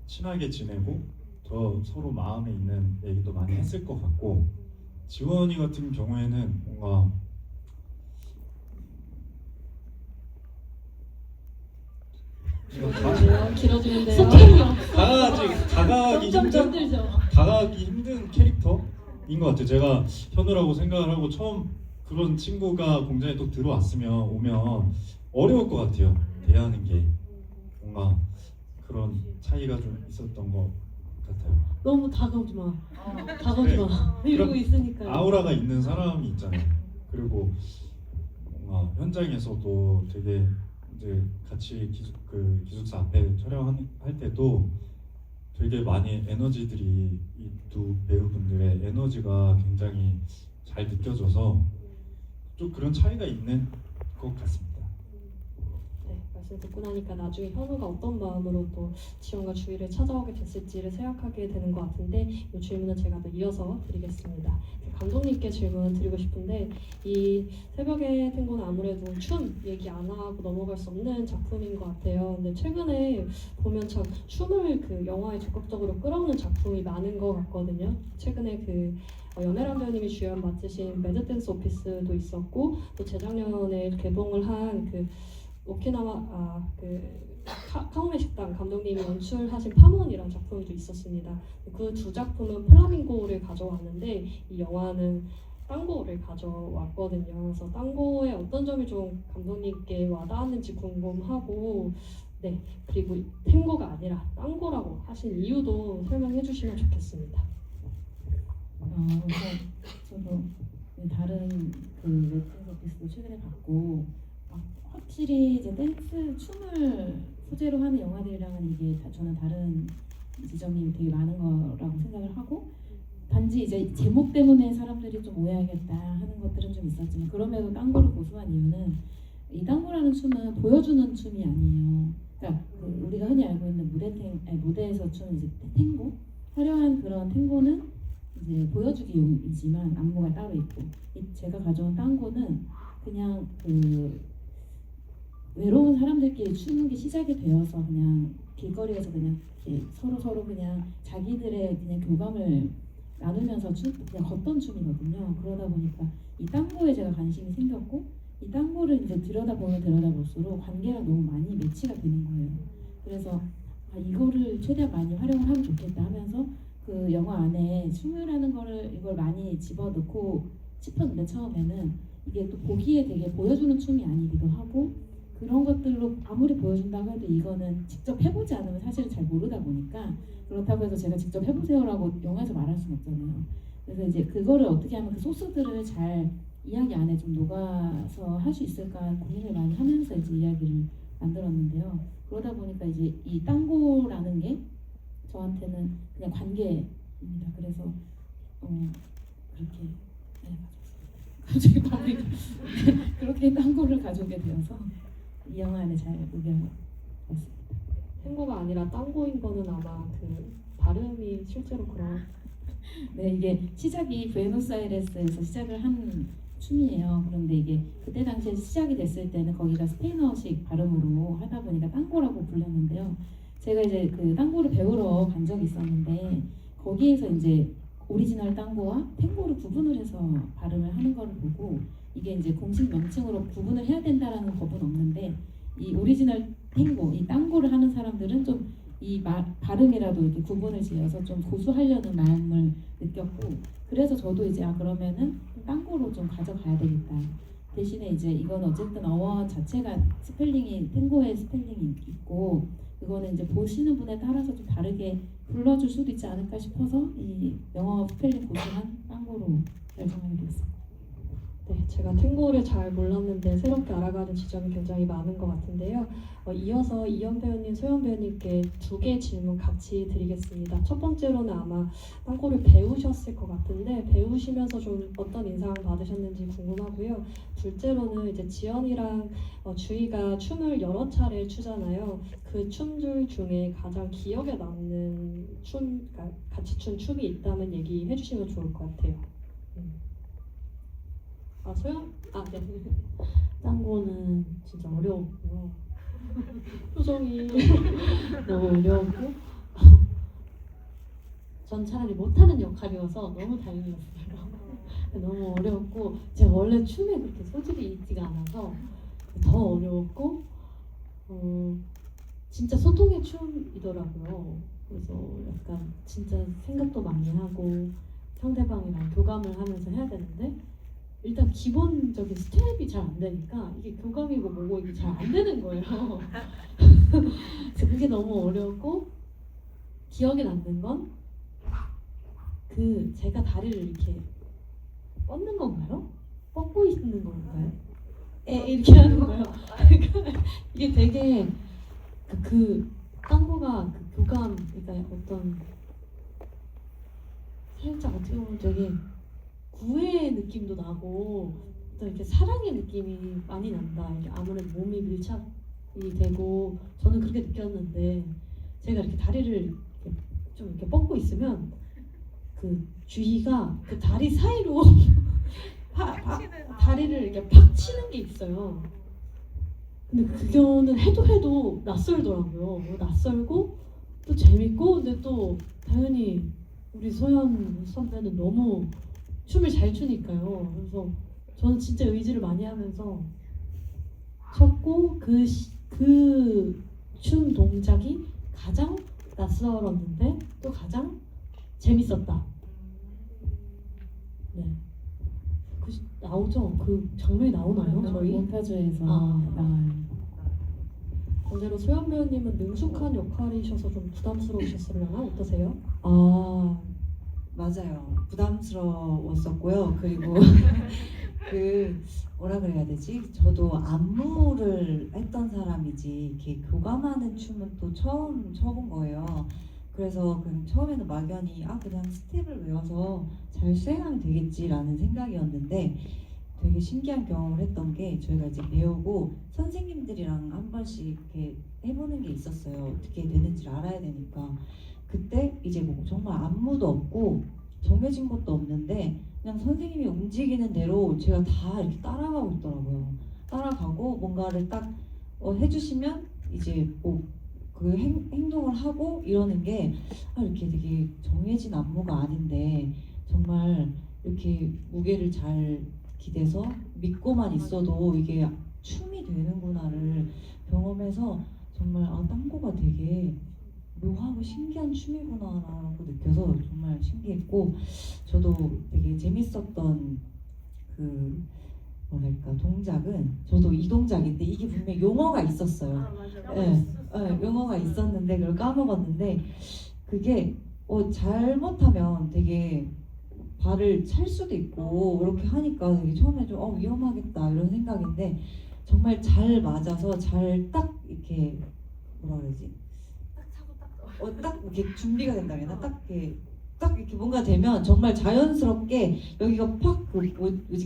친하게 지내고 더 서로 마음에 있는 얘기도 많이 했을 것 같고, 지원이 같은 경우에는 뭔가 길어지는데요. 소통이 없어. 다가가기 점점 힘든 힘들죠. 다가가기 힘든 캐릭터인 것 같아요. 제가 현우라고 생각을 하고 처음 그런 친구가 공장에 또 오면 어려울 것 같아요. 대하는 게 뭔가 그런 차이가 좀 있었던 것 같아요. 너무 다가오지 마. 다가오지 마. 이러고 있으니까. 아우라가 있는 사람이 있잖아요. 그리고 뭔가 현장에서도 되게 이제 같이 기숙사 앞에 촬영할 때도 되게 많이 에너지들이 이 두 배우분들의 에너지가 굉장히 잘 느껴져서 좀 그런 차이가 있는 것 같습니다. 네, 말씀 듣고 나니까 나중에 현우가 어떤 마음으로 또 지연과 주희를 찾아오게 됐을지를 생각하게 되는 것 같은데, 이 질문은 제가 더 이어서 드리겠습니다. 감독님께 질문 드리고 싶은데, 이 새벽의 탱고는 아무래도 춤 얘기 안 하고 넘어갈 수 없는 작품인 것 같아요. 근데 최근에 보면 참 춤을 그 영화에 적극적으로 끌어오는 작품이 많은 것 같거든요. 최근에 그 연애란 배우님이 주연 맡으신 매드댄스 오피스도 있었고, 또 재작년에 개봉을 한 그 오키나와 카모메 식당 감독님이 연출하신 파몬이라는 작품도 있었습니다. 그 두 작품은 플라밍고를 가져왔는데 이 영화는 땅고를 가져왔거든요. 그래서 땅고의 어떤 점이 좀 감독님께 와닿았는지 궁금하고, 네, 그리고 탱고가 아니라 땅고라고 하신 이유도 설명해 주시면 좋겠습니다. 우선 저도 다른 그 웹툰 서비스도 최근에 봤고, 확실히 이제 댄스, 춤을 소재로 하는 영화들이랑은 이게 저는 다른 지점이 되게 많은 거라고 생각을 하고, 단지 이제 제목 때문에 사람들이 좀 오해하겠다 하는 것들은 좀 있었지만, 그럼에도 땅고를 고수한 이유는 이 땅고라는 춤은 보여주는 춤이 아니에요. 그러니까 우리가 흔히 알고 있는 무대에서 추는 이제 탱고, 화려한 그런 탱고는 이제 보여주기용이지만 안무가 따로 있고, 제가 가져온 땅고는 그냥 그 외로운 사람들끼리 추는 게 시작이 되어서 그냥 길거리에서 그냥 이렇게 서로 그냥 자기들의 그냥 교감을 나누면서 그냥 걷던 춤이거든요. 그러다 보니까 이 땅고에 제가 관심이 생겼고, 이 땅고를 이제 들여다볼수록 관계랑 너무 많이 매치가 되는 거예요. 그래서 이거를 최대한 많이 활용을 하면 좋겠다 하면서 그 영화 안에 춤이라는 거를 이걸 많이 집어넣고 싶었는데, 처음에는 이게 또 보기에 되게 보여주는 춤이 아니기도 하고, 그런 것들로 아무리 보여준다고 해도 이거는 직접 해보지 않으면 사실은 잘 모르다 보니까, 그렇다고 해서 제가 직접 해보세요라고 영화에서 말할 수는 없잖아요. 그래서 이제 그거를 어떻게 하면 그 소스들을 잘 이야기 안에 좀 녹아서 할 수 있을까 고민을 많이 하면서 이제 이야기를 만들었는데요. 그러다 보니까 이제 이 땅고라는 게 저한테는 그냥 관계입니다. 그래서 그렇게 갑자기 마무리가 그렇게 땅고를 가져오게 되어서 이 영화 안에 잘 녹여봤습니다. 탱고가 아니라 땅고인 거는 아마 그 발음이 실제로 그런. 네, 이게 시작이 부에노스아이레스에서 시작을 한 춤이에요. 그런데 이게 그때 당시에 시작이 됐을 때는 거기가 스페인어식 발음으로 하다 보니까 땅고라고 불렸는데요. 제가 이제 그 땅고를 배우러 간 적이 있었는데, 거기에서 이제 오리지널 tango와 탱고를 구분을 해서 발음을 하는 걸 보고 이게 이제 공식 명칭으로 구분을 해야 된다라는 법은 없는데 이 오리지널 탱고, 이 tango를 하는 사람들은 좀 이 발음이라도 이렇게 구분을 지어서 좀 고수하려는 마음을 느꼈고 그래서 저도 이제 그러면은 tango로 좀 가져가야 되겠다. 대신에 이제 이건 어쨌든 어원 자체가 스펠링이 탱고의 스펠링이 있고 그거는 이제 보시는 분에 따라서 좀 다르게 불러줄 수도 있지 않을까 싶어서 이 영어 스펠링 고수한 tango로 결정하게 되었습니다. 네, 제가 탱고를 잘 몰랐는데 새롭게 알아가는 지점이 굉장히 많은 것 같은데요. 이어서 이현 배우님, 소연 배우님께 두 개 질문 같이 드리겠습니다. 첫 번째로는 아마 탱고를 배우셨을 것 같은데 배우시면서 좀 어떤 인상 받으셨는지 궁금하고요. 둘째로는 이제 지연이랑 주희가 춤을 여러 차례 추잖아요. 그 춤들 중에 가장 기억에 남는 그러니까 같이 춘 춤이 있다면 얘기해 주시면 좋을 것 같아요. 소영? 네. tango는 진짜 어려웠고요. 표정이 너무 어려웠고 전 차라리 못하는 역할이어서 너무 다행이었어요. 너무 어려웠고 제가 원래 춤에 그렇게 소질이 있지가 않아서 더 어려웠고 진짜 소통의 춤이더라고요. 그래서 약간 진짜 생각도 많이 하고 상대방이랑 교감을 하면서 해야 되는데 일단 기본적인 스텝이 잘 안 되니까 이게 교감이고 뭐고 이게 잘 안 되는 거예요. 그래서 그게 너무 어려웠고 기억에 남는 건 제가 다리를 이렇게 뻗는 건가요? 뻗고 있는 건가요? 이렇게 하는 거예요. 이게 되게 tango가 교감 그러니까 어떤 살짝 어떻게 보면 되게 구애의 느낌도 나고 또 이렇게 사랑의 느낌이 많이 난다. 이렇게 아무래도 몸이 밀착이 되고 저는 그렇게 느꼈는데 제가 이렇게 다리를 이렇게 뻗고 있으면 주희가 그 다리 사이로 다리를 이렇게 팍 치는 게 있어요. 근데 그거는 해도 낯설더라고요. 낯설고 또 재밌고 근데 또 당연히 우리 소연 선배는 너무 춤을 잘 추니까요. 그래서 저는 진짜 의지를 많이 하면서 췄고 그 춤 동작이 가장 낯설었는데 또 가장 재밌었다. 네. 나오죠? 그 장면이 나오나요? 저희? 몬타주에서 아. 나와요. 반대로 소연 배우님은 능숙한 역할이셔서 좀 부담스러우셨으려나? 어떠세요? 맞아요. 부담스러웠었고요. 그리고 뭐라 그래야 되지? 저도 안무를 했던 사람이지 이렇게 교감하는 춤은 또 처음 춰본 거예요. 그래서 그냥 처음에는 막연히 그냥 스텝을 외워서 잘 수행하면 되겠지라는 생각이었는데 되게 신기한 경험을 했던 게 저희가 이제 배우고 선생님들이랑 한 번씩 이렇게 해보는 게 있었어요. 어떻게 되는지를 알아야 되니까. 그때 이제 뭐 정말 안무도 없고 정해진 것도 없는데 그냥 선생님이 움직이는 대로 제가 다 이렇게 따라가고 있더라고요. 따라가고 뭔가를 딱 해주시면 이제 뭐 그 행동을 하고 이러는 게 이렇게 되게 정해진 안무가 아닌데 정말 이렇게 무게를 잘 기대서 믿고만 있어도 이게 춤이 되는구나를 경험해서 정말 tango가 되게 묘하고 신기한 춤이구나라고 느껴서 정말 신기했고 저도 되게 재밌었던 뭐랄까 동작은 저도 이 동작인데 이게 분명 용어가 있었어요. 네, 용어가 있었는데 그걸 까먹었는데 그게 잘못하면 되게 발을 찰 수도 있고 이렇게 하니까 되게 처음에 좀 위험하겠다 이런 생각인데 정말 잘 맞아서 잘 딱 이렇게 뭐라 그러지? 딱 이렇게 준비가 된다면 딱 이렇게 뭔가 되면 정말 자연스럽게 여기가 팍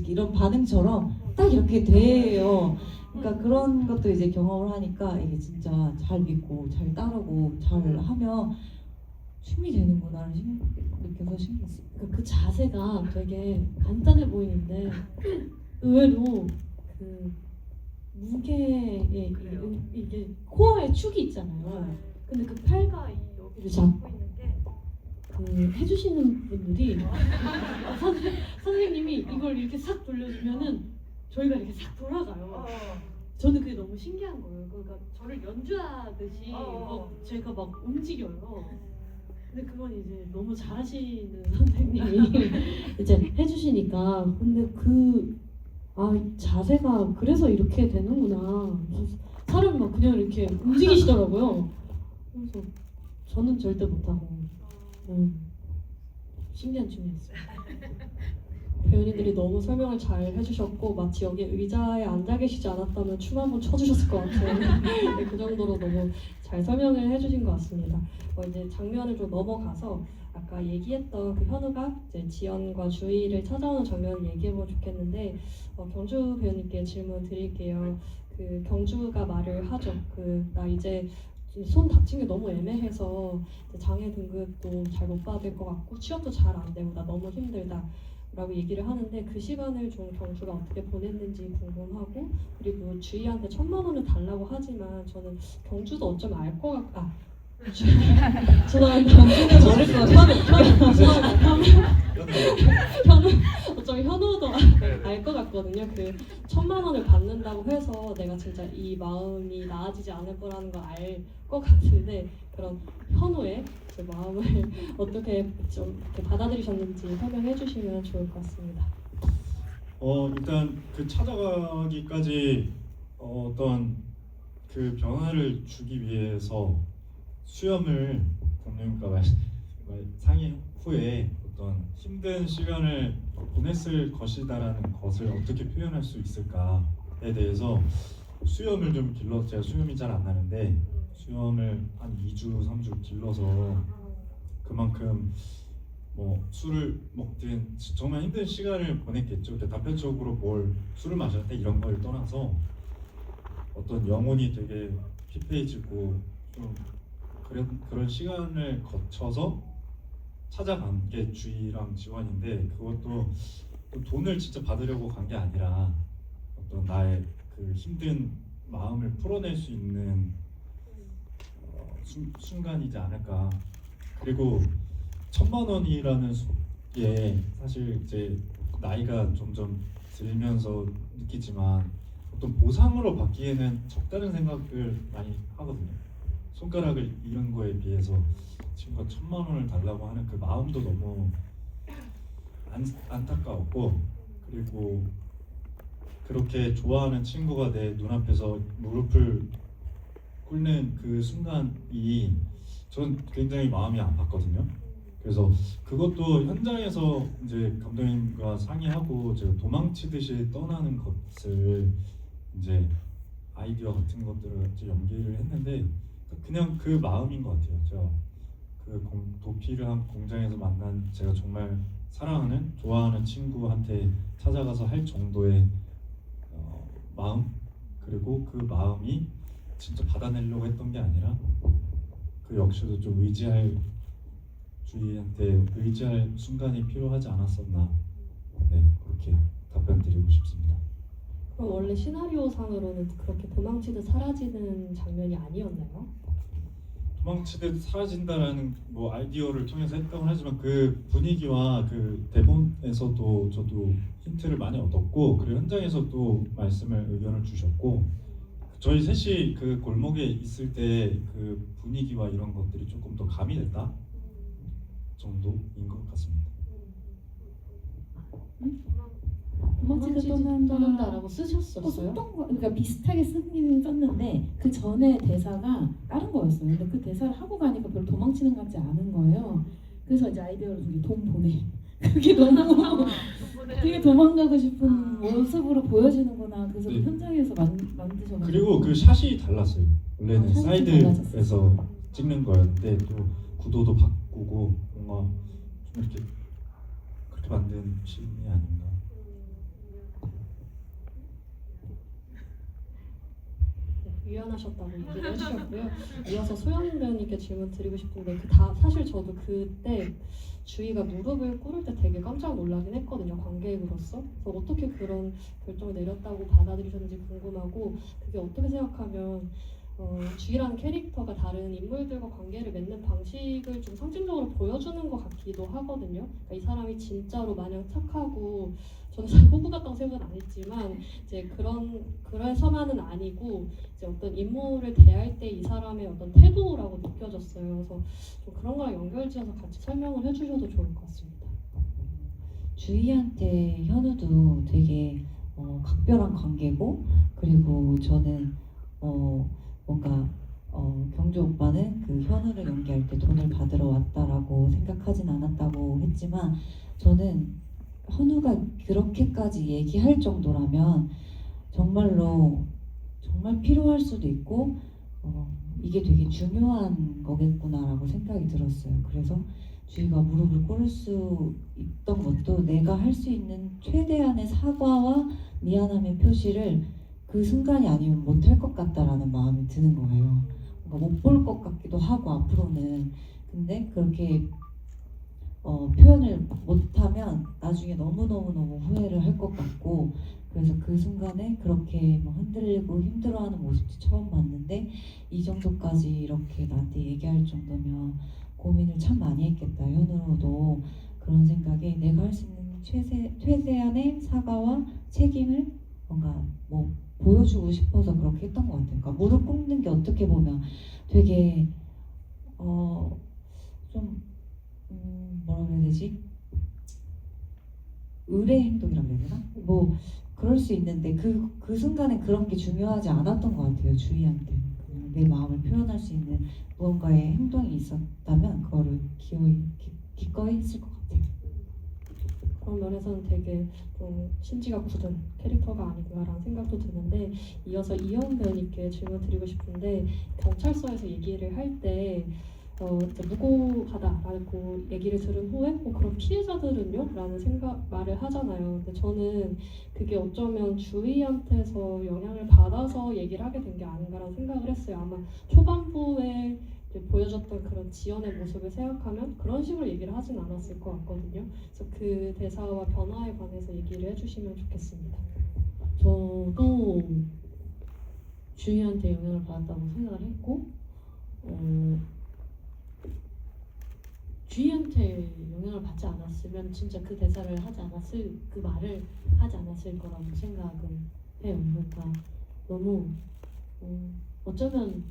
이런 반응처럼 딱 이렇게 돼요. 그러니까 그런 것도 이제 경험을 하니까 이게 진짜 잘 믿고 잘 따르고 잘 하면 춤이 되는구나를 느껴서 신기했어요. 그 자세가 되게 간단해 보이는데 의외로 무게에 이게 코어에 축이 있잖아요. 근데 그 팔과 이 여기를 잡고 있는 게 그 해주시는 분들이 선생님이 이걸 이렇게 싹 돌려주면은 저희가 이렇게 싹 돌아가요. 저는 그게 너무 신기한 거예요. 그러니까 저를 연주하듯이 제가 막 움직여요. 근데 그건 이제 너무 잘하시는 선생님이 이제 해주시니까 근데 자세가 그래서 이렇게 되는구나. 사람 막 그냥 이렇게 움직이시더라고요. 그래서 저는 절대 못하고 신기한 춤이었어요. 배우님들이 너무 설명을 잘 해주셨고 마치 여기 의자에 앉아 계시지 않았다면 춤 한번 춰주셨을 것 같아요. 네, 그 정도로 너무 잘 설명을 해주신 것 같습니다. 이제 장면을 좀 넘어가서 아까 얘기했던 그 현우가 이제 지연과 주희를 찾아오는 장면을 얘기해보면 좋겠는데 경주 배우님께 질문 드릴게요. 그 경주가 말을 하죠. 나 이제 손 다친 게 너무 애매해서 이제 장애 등급도 잘 못 받을 것 같고 취업도 잘 안 되고 나 너무 힘들다. 라고 얘기를 하는데 그 시간을 좀 경주가 어떻게 보냈는지 궁금하고 그리고 주희한테 1,000만 원을 달라고 하지만 저는 경주도 어쩌면 알 것 같고 죄송합니다. 경주는 모를 것 같아요. 현우 어쩌면 현우도 알 것 같거든요. 그 1,000만 원을 받는다고 해서 내가 진짜 이 마음이 나아지지 않을 거라는 걸 알 것 같은데 그런 현우의 그 마음을 어떻게 좀 이렇게 받아들이셨는지 설명해 주시면 좋을 것 같습니다. 일단 그 찾아가기까지 어떤 그 변화를 주기 위해서 수염을 감독님과 상의 후에 어떤 힘든 시간을 보냈을 것이다라는 것을 어떻게 표현할 수 있을까에 대해서 수염을 좀 길러 제가 수염이 잘 안 나는데 수염을 한 2주, 3주 길러서 그만큼 뭐 술을 먹든 정말 힘든 시간을 보냈겠죠. 단편적으로 술을 마셨는데 이런 걸 떠나서 어떤 영혼이 되게 피폐해지고 좀 그런 시간을 거쳐서 찾아간 게 주희랑 지원인데 그것도 돈을 진짜 받으려고 간 게 아니라 어떤 나의 그 힘든 마음을 풀어낼 수 있는 순간이지 않을까. 그리고 1,000만 원이라는 게 사실 이제 나이가 점점 들면서 느끼지만 어떤 보상으로 받기에는 적다는 생각을 많이 하거든요. 손가락을 잃은 거에 비해서 친구가 1,000만 원을 달라고 하는 그 마음도 너무 안타까웠고 그리고 그렇게 좋아하는 친구가 내 눈앞에서 무릎을 꿇는 그 순간이 전 굉장히 마음이 아팠거든요. 그래서 그것도 현장에서 이제 감독님과 상의하고 제가 도망치듯이 떠나는 것을 이제 아이디어 같은 것들을 이제 연기를 했는데 그냥 그 마음인 것 같아요. 제가 그 도피를 한 공장에서 만난 제가 정말 사랑하는 좋아하는 친구한테 찾아가서 할 정도의 마음 그리고 그 마음이 진짜 받아내려고 했던 게 아니라 그 역시도 좀 주희한테 의지할 순간이 필요하지 않았었나. 네, 그렇게 답변 드리고 싶습니다. 그럼 원래 시나리오상으로는 그렇게 도망치듯 사라지는 장면이 아니었나요? 도망치듯 사라진다라는 뭐 아이디어를 통해서 했다고 하지만 그 분위기와 그 대본에서도 저도 힌트를 많이 얻었고 그리고 현장에서도 의견을 주셨고 저희 셋이 그 골목에 있을 때 그 분위기와 이런 것들이 조금 더 가미됐다 정도인 것 같습니다. 도망치듯 떠난다라고 썼던 쓰셨었어요? 거, 그러니까 비슷하게 쓰긴 썼는데 그 전에 대사가 다른 거였어요. 근데 그 대사를 하고 가니까 별로 도망치는 것 같지 않은 거예요. 그래서 이제 아이디어를 준 게 돈 보내. 그게 너무 되게 도망가고 싶은 모습으로 보여지는구나. 그래서 네. 현장에서 만드셔가지고 그리고 그 샷이 달랐어요. 원래는 샷이 사이드에서 찍는 거였는데 또 구도도 바꾸고 뭔가 좀 이렇게 그렇게 만든 씬이 아닌가. 유연하셨다고 얘기를 해주셨고요. 이어서 소연 배우님께 질문 드리고 싶은데 사실 저도 그때 주희가 무릎을 꿇을 때 되게 깜짝 놀라긴 했거든요. 관객으로서. 그래서 어떻게 그런 결정을 내렸다고 받아들이셨는지 궁금하고 그게 어떻게 생각하면 주희라는 캐릭터가 다른 인물들과 관계를 맺는 방식을 좀 상징적으로 보여주는 것 같기도 하거든요. 그러니까 이 사람이 진짜로 마냥 착하고 저는 잘 호구 같다고 생각은 안 했지만 이제 그래서만은 아니고 이제 어떤 인물을 대할 때 이 사람의 어떤 태도라고 느껴졌어요. 그래서 좀 그런 거랑 연결지어서 같이 설명을 해주셔도 좋을 것 같습니다. 주희한테 현우도 되게 각별한 관계고, 그리고 저는 뭔가 경주 오빠는 그 현우를 연기할 때 돈을 받으러 왔다라고 생각하진 않았다고 했지만, 저는 현우가 그렇게까지 얘기할 정도라면 정말로 정말 필요할 수도 있고 이게 되게 중요한 거겠구나라고 생각이 들었어요. 그래서 주희가 무릎을 꿇을 수 있던 것도 내가 할 수 있는 최대한의 사과와 미안함의 표시를 그 순간이 아니면 못할 것 같다라는 마음이 드는 거예요. 뭔가 못 볼 것 같기도 하고 앞으로는. 근데 그렇게 표현을 못하면 나중에 너무너무 후회를 할 것 같고, 그래서 그 순간에 그렇게 막 흔들리고 힘들어하는 모습도 처음 봤는데, 이 정도까지 이렇게 나한테 얘기할 정도면 고민을 참 많이 했겠다. 현우도 그런 생각에 내가 할 수 있는 최대한의 사과와 책임을 뭔가 보여주고 싶어서 그렇게 했던 것 같아요. 그러니까 무릎 꿇는 게 어떻게 보면 되게 좀 뭐라 그래야 되지? 의뢰 행동이라고 해야 되나? 그럴 수 있는데 그 순간에 그런 게 중요하지 않았던 것 같아요. 주희한테 그냥 내 마음을 표현할 수 있는 무언가의 행동이 있었다면 그거를 기꺼이 했을 것 같아요. 그런 면에서는 되게 좀 심지가 굳은 캐릭터가 아니구나라는 생각도 드는데, 이어서 이현 배우님께 질문 드리고 싶은데, 경찰서에서 얘기를 할 때 이제 무고하다라고 얘기를 들은 후에 그럼 피해자들은요? 라는 말을 하잖아요. 근데 저는 그게 어쩌면 주희한테서 영향을 받아서 얘기를 하게 된 게 아닌가라는 생각을 했어요. 아마 초반부에 보여줬던 그런 지연의 모습을 생각하면 그런 식으로 얘기를 하진 않았을 것 같거든요. 그래서 그 대사와 변화에 관해서 얘기를 해주시면 좋겠습니다. 저도 주희한테 영향을 받았다고 생각을 했고, 주희한테 영향을 받지 않았으면 진짜 그 대사를 하지 않았을, 그 말을 하지 않았을 거라고 생각은 해요. 그러니까 너무 어쩌면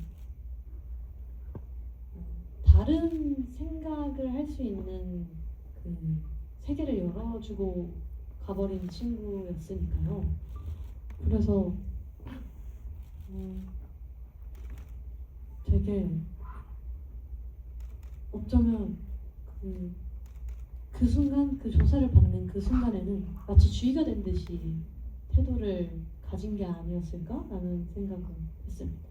다른 생각을 할 수 있는 그 세계를 열어주고 가버린 친구였으니까요. 그래서 되게 어쩌면 그 순간, 그 조사를 받는 그 순간에는 마치 주의가 된 듯이 태도를 가진 게 아니었을까라는 생각은 했습니다.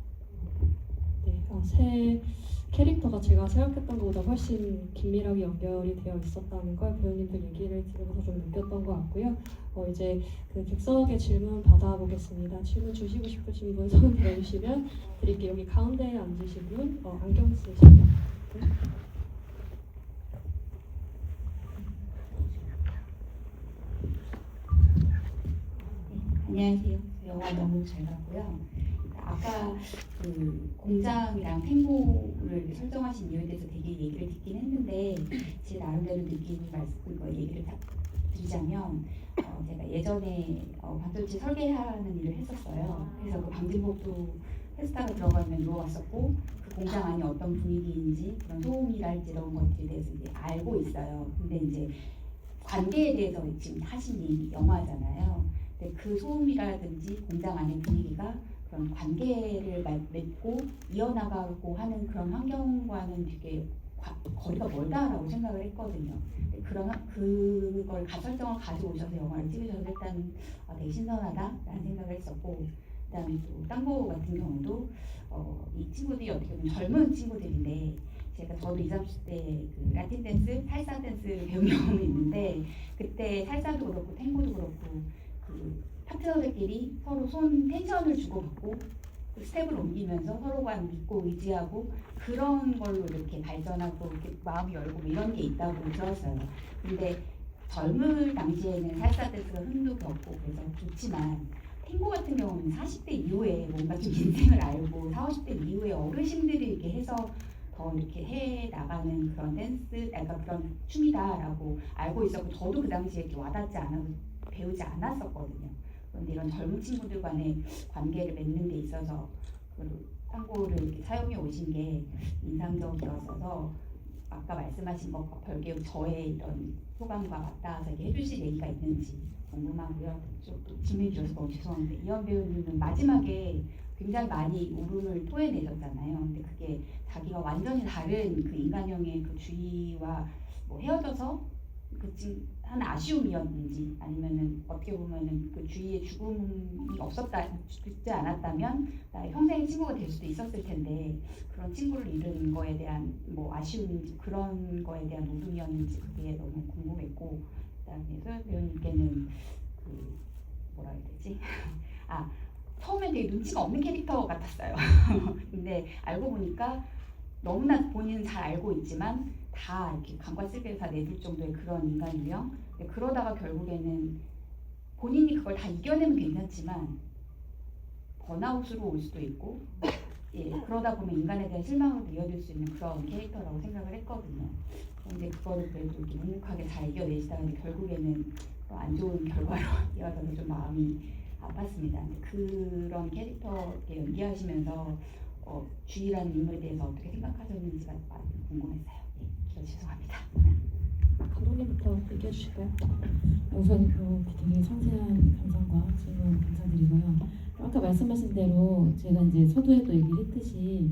네, 새 캐릭터가 제가 생각했던 것보다 훨씬 긴밀하게 연결이 되어 있었다는 걸 배우님들 얘기를 들으면서 좀 느꼈던 것 같고요. 이제 그 객석의 질문 받아보겠습니다. 질문 주시고 싶으신 분 손 들어주시면 드릴게요. 여기 가운데에 앉으신 분, 안경 쓰신 분. 안녕하세요. 영화 너무 잘 봤고요. 아까 그 공장이랑 탱고를 설정하신 이유에 대해서 되게 얘기를 듣긴 했는데, 제 나름대로 느낀 얘기를 딱 드리자면, 제가 예전에 반도체 설계하는 일을 했었어요. 그래서 그 방진복도 테스트하고 들어가면 누워왔었고, 그 공장 안이 어떤 분위기인지 그런 소음이랄지 이런 것들에 대해서 이제 알고 있어요. 근데 이제 관계에 대해서 지금 하신 얘기 영화잖아요. 근데 그 소음이라든지 공장 안의 분위기가 그런 관계를 맺고 이어나가고 하는 그런 환경과는 되게 거리가 멀다라고 생각을 했거든요. 그걸 가설정을 가지고 오셔서 영화를 찍으셔서 일단 되게 신선하다라는 생각을 했었고, 그다음에 또 땅보 같은 경우도 이 친구들이 어떻게 보면 젊은 친구들인데, 저도 20, 30대 그 라틴 댄스, 살사 댄스를 배운 경험이 있는데, 그때 살사도 그렇고 탱고도 그렇고 그 파트너들끼리 서로 손 텐션을 주고받고 그 스텝을 옮기면서 서로가 믿고 의지하고 그런 걸로 이렇게 발전하고 이렇게 마음이 열고 뭐 이런 게 있다고 들었어요. 근데 젊을 당시에는 살사 댄스가 흥도 겪고 그래서 좋지만 탱고 같은 경우는 40대 이후에 뭔가 좀 인생을 알고 40, 50대 이후에 어르신들이 이렇게 해서 더 이렇게 해 나가는 그런 댄스, 약간 그런 춤이다라고 알고 있었고 저도 그 당시에 이렇게 와닿지 않아서 배우지 않았었거든요. 그런데 이런 젊은 친구들 간의 관계를 맺는 데 있어서 그 탱고를 이렇게 사용해 오신 게 인상적이었어서 아까 말씀하신 것과 별개로 저의 이런 소감과 맞닿아서 이렇게 해주실 얘기가 있는지 궁금하고요. 좀 질문 주셔서 너무 죄송한데 이현 배우님은 마지막에 굉장히 많이 울음을 토해내셨잖아요. 근데 그게 자기가 완전히 다른 그 인간형의 그 주의와 뭐 헤어져서 한 아쉬움이었는지 아니면은 어떻게 보면은 그 주위에 죽음이 죽지 않았다면 나의 평생의 친구가 될 수도 있었을 텐데 그런 친구를 잃은 거에 대한 뭐 아쉬움인지 그런 거에 대한 울음이었는지 그게 너무 궁금했고 그다음에 소연 배우님께는 그 뭐라 해야 되지? 처음엔 되게 눈치가 없는 캐릭터 같았어요. 근데 알고 보니까 너무나 본인은 잘 알고 있지만 다 이렇게 감과 쓸개를 다 내줄 정도의 그런 인간 유형. 그러다가 결국에는 본인이 그걸 다 이겨내면 괜찮지만 번아웃으로 올 수도 있고, 그러다 보면 인간에 대한 실망으로 이어질 수 있는 그런 캐릭터라고 생각을 했거든요. 그런데 그거를 그래도 이렇게 묵묵하게 잘 이겨내시다가 결국에는 또 안 좋은 결과로 이어져서 좀 마음이 아팠습니다. 그런 캐릭터에 연기하시면서 주희라는 인물에 대해서 어떻게 생각하셨는지가 많이 궁금했어요. 죄송합니다. 감독님부터 얘기해 주실까요? 우선 되게 상세한 감상과 질문 감사드리고요. 아까 말씀하신 대로 제가 이제 서두에도 얘기했듯이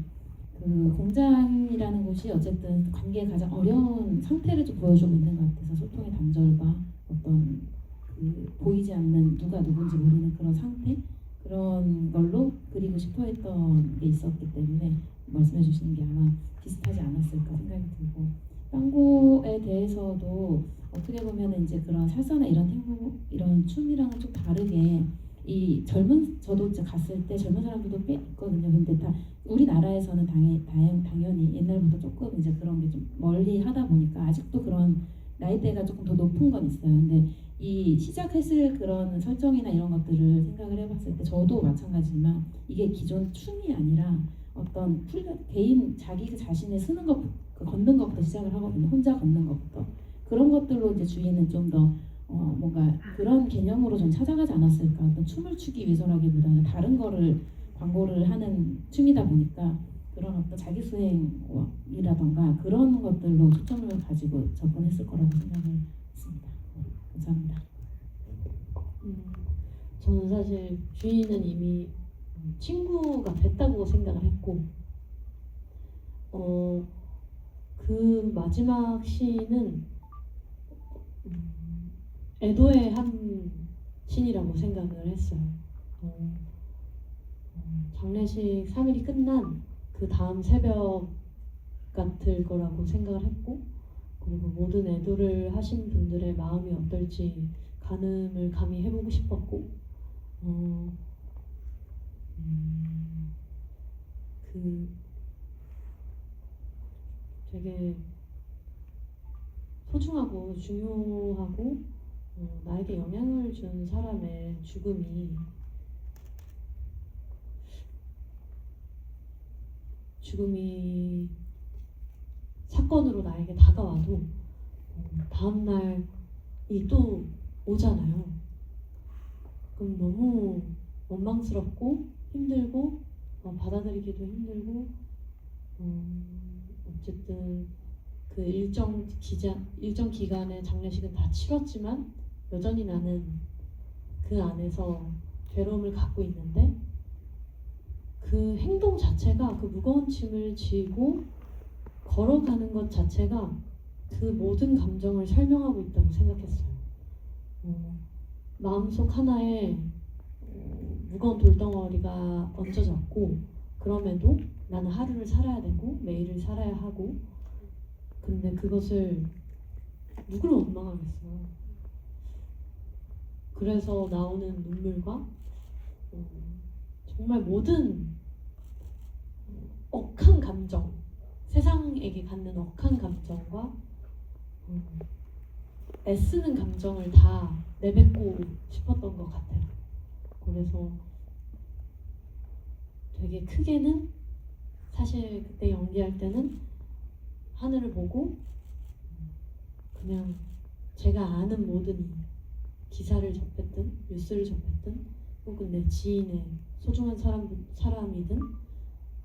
그 공장이라는 곳이 어쨌든 관계에 가장 어려운 상태를 좀 보여주고 있는 것 같아서 소통의 단절과 어떤 그 보이지 않는 누가 누군지 모르는 그런 상태 그런 걸로 그리고 싶어 했던 게 있었기 때문에 말씀해 주시는 게 아마 비슷하지 않았을까 생각이 들고 탱고에 대해서도 어떻게 보면 이제 그런 살사나 이런 탱고 이런 춤이랑은 좀 다르게 이 저도 이제 갔을 때 젊은 사람들도 꽤 있거든요. 근데 다 우리나라에서는 당연히 옛날부터 조금 이제 그런 게 좀 멀리 하다 보니까 아직도 그런 나이대가 조금 더 높은 건 있어요. 근데 이 시작했을 그런 설정이나 이런 것들을 생각을 해봤을 때 저도 마찬가지지만 이게 기존 춤이 아니라 어떤 개인 자기 자신을 쓰는 것, 걷는 것부터 시작을 하거든요. 혼자 걷는 것부터 그런 것들로 이제 주인은 좀 더 뭔가 그런 개념으로 좀 찾아가지 않았을까. 어떤 춤을 추기 위해서라기보다는 다른 거를 광고를 하는 춤이다 보니까 그런 어떤 자기 수행이라던가 그런 것들로 초점을 가지고 접근했을 거라고 생각을 했습니다. 네, 감사합니다. 저는 사실 주인은 이미 친구가 됐다고 생각을 했고 그 마지막 시는 애도의 한 신이라고 생각을 했어요. 장례식 3일이 끝난 그 다음 새벽 같을 거라고 생각을 했고 그리고 모든 애도를 하신 분들의 마음이 어떨지 가늠을 감히 해보고 싶었고 그 되게 소중하고 중요하고 나에게 영향을 준 사람의 죽음이 사건으로 나에게 다가와도 다음 날이 또 오잖아요. 그럼 너무 원망스럽고 힘들고 받아들이기도 힘들고 어쨌든 그 일정 기간의 장례식은 다 치렀지만 여전히 나는 그 안에서 괴로움을 갖고 있는데 그 행동 자체가 그 무거운 짐을 지고 걸어가는 것 자체가 그 모든 감정을 설명하고 있다고 생각했어요. 마음속 하나에 무거운 돌덩어리가 얹어졌고 그럼에도 나는 하루를 살아야 되고 매일을 살아야 하고 근데 그것을 누구를 원망하겠어요. 그래서 나오는 눈물과 정말 모든 억한 감정 세상에게 갖는 억한 감정과 애쓰는 감정을 다 내뱉고 싶었던 것 같아요. 그래서 되게 크게는 사실 그때 연기할 때는 하늘을 보고 그냥 제가 아는 모든 기사를 접했든 뉴스를 접했든 혹은 내 지인의 소중한 사람이든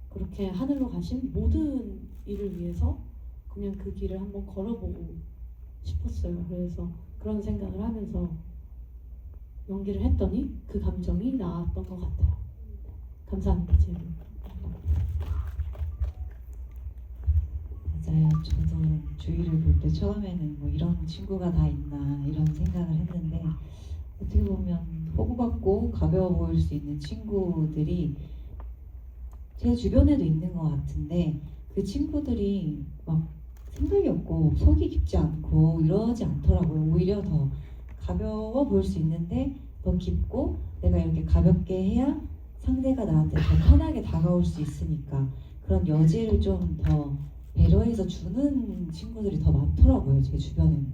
그렇게 하늘로 가신 모든 일을 위해서 그냥 그 길을 한번 걸어보고 싶었어요. 그래서 그런 생각을 하면서 연기를 했더니 그 감정이 나왔던 것 같아요. 감사합니다. 질문. 맞아요. 저도 주위를 볼 때 처음에는 뭐 이런 친구가 다 있나 이런 생각을 했는데 어떻게 보면 호구받고 가벼워 보일 수 있는 친구들이 제 주변에도 있는 것 같은데 그 친구들이 막 생각이 없고 속이 깊지 않고 이러지 않더라고요. 오히려 더 가벼워 보일 수 있는데 더 깊고 내가 이렇게 가볍게 해야 상대가 나한테 더 편하게 다가올 수 있으니까 그런 여지를 좀 더 배려해서 주는 친구들이 더 많더라고요. 제 주변에는.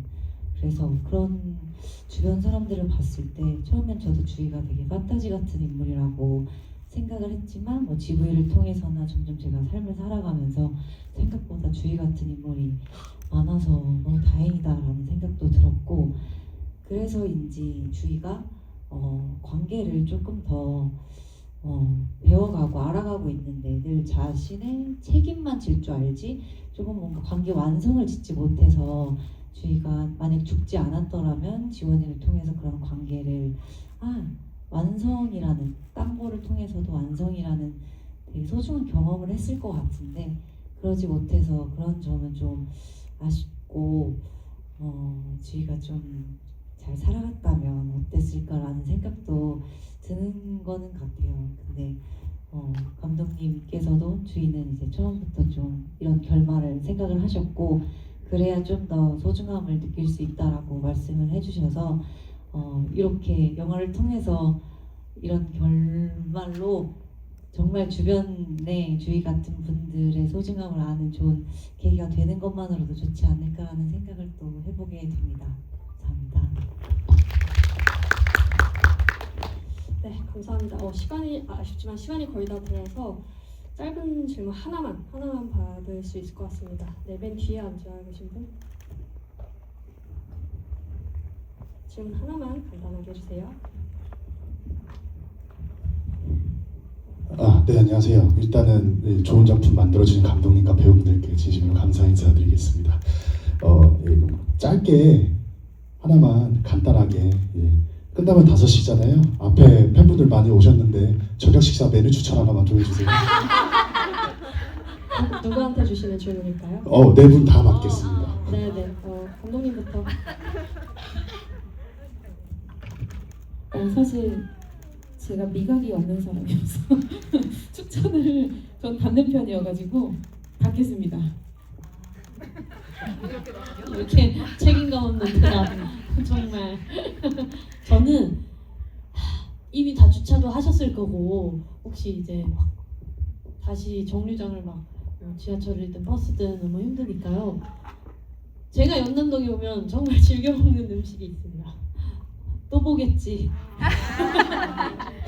그래서 그런 주변 사람들을 봤을 때 처음엔 저도 주희가 되게 판타지 같은 인물이라고 생각을 했지만 뭐 GV를 통해서나 점점 제가 삶을 살아가면서 생각보다 주희 같은 인물이 많아서 너무 다행이다라는 생각도 들었고 그래서인지 주희가 관계를 조금 더 배워가고 알아가고 있는데 늘 자신의 책임만 질 줄 알지 조금 뭔가 관계 완성을 짓지 못해서 주희가 만약 죽지 않았더라면 지원이를 통해서 그런 관계를 완성이라는 딴 거를 통해서도 완성이라는 되게 소중한 경험을 했을 것 같은데 그러지 못해서 그런 점은 좀 아쉽고 주희가 좀 잘 살아갔다면 어땠을까라는 생각도 드는 거는 같아요. 근데 감독님께서도 주희는 이제 처음부터 좀 이런 결말을 생각을 하셨고 그래야 좀 더 소중함을 느낄 수 있다라고 말씀을 해주셔서 이렇게 영화를 통해서 이런 결말로 정말 주변에 주희 같은 분들의 소중함을 아는 좋은 계기가 되는 것만으로도 좋지 않을까라는 생각을 또 해보게 됩니다. 감사합니다. 네, 감사합니다. 시간이 아쉽지만 시간이 거의 다 되어서 짧은 질문 하나만 받을 수 있을 것 같습니다. 네, 맨 뒤에 앉아 계신 분. 질문 하나만 간단하게 해주세요. 네, 안녕하세요. 일단은 좋은 작품 만들어주신 감독님과 배우분들께 진심으로 감사 인사드리겠습니다. 짧게 하나만 간단하게 끝나면 5시잖아요. 앞에 팬분들 많이 오셨는데 저녁 식사 메뉴 추천 하나만 좀 해주세요. 누구한테 주시는 질문일까요? 네 분 다 받겠습니다. 네네. 감독님부터. 사실 제가 미각이 없는 사람이어서 추천을 전 받는 편이어가지고 받겠습니다. 이렇게 책임감 없는 대답 정말 저는 이미 다 주차도 하셨을 거고 혹시 이제 막 다시 정류장을 막 지하철이든 버스든 너무 힘드니까요. 제가 연남동에 오면 정말 즐겨 먹는 음식이 있습니다. 또 보겠지.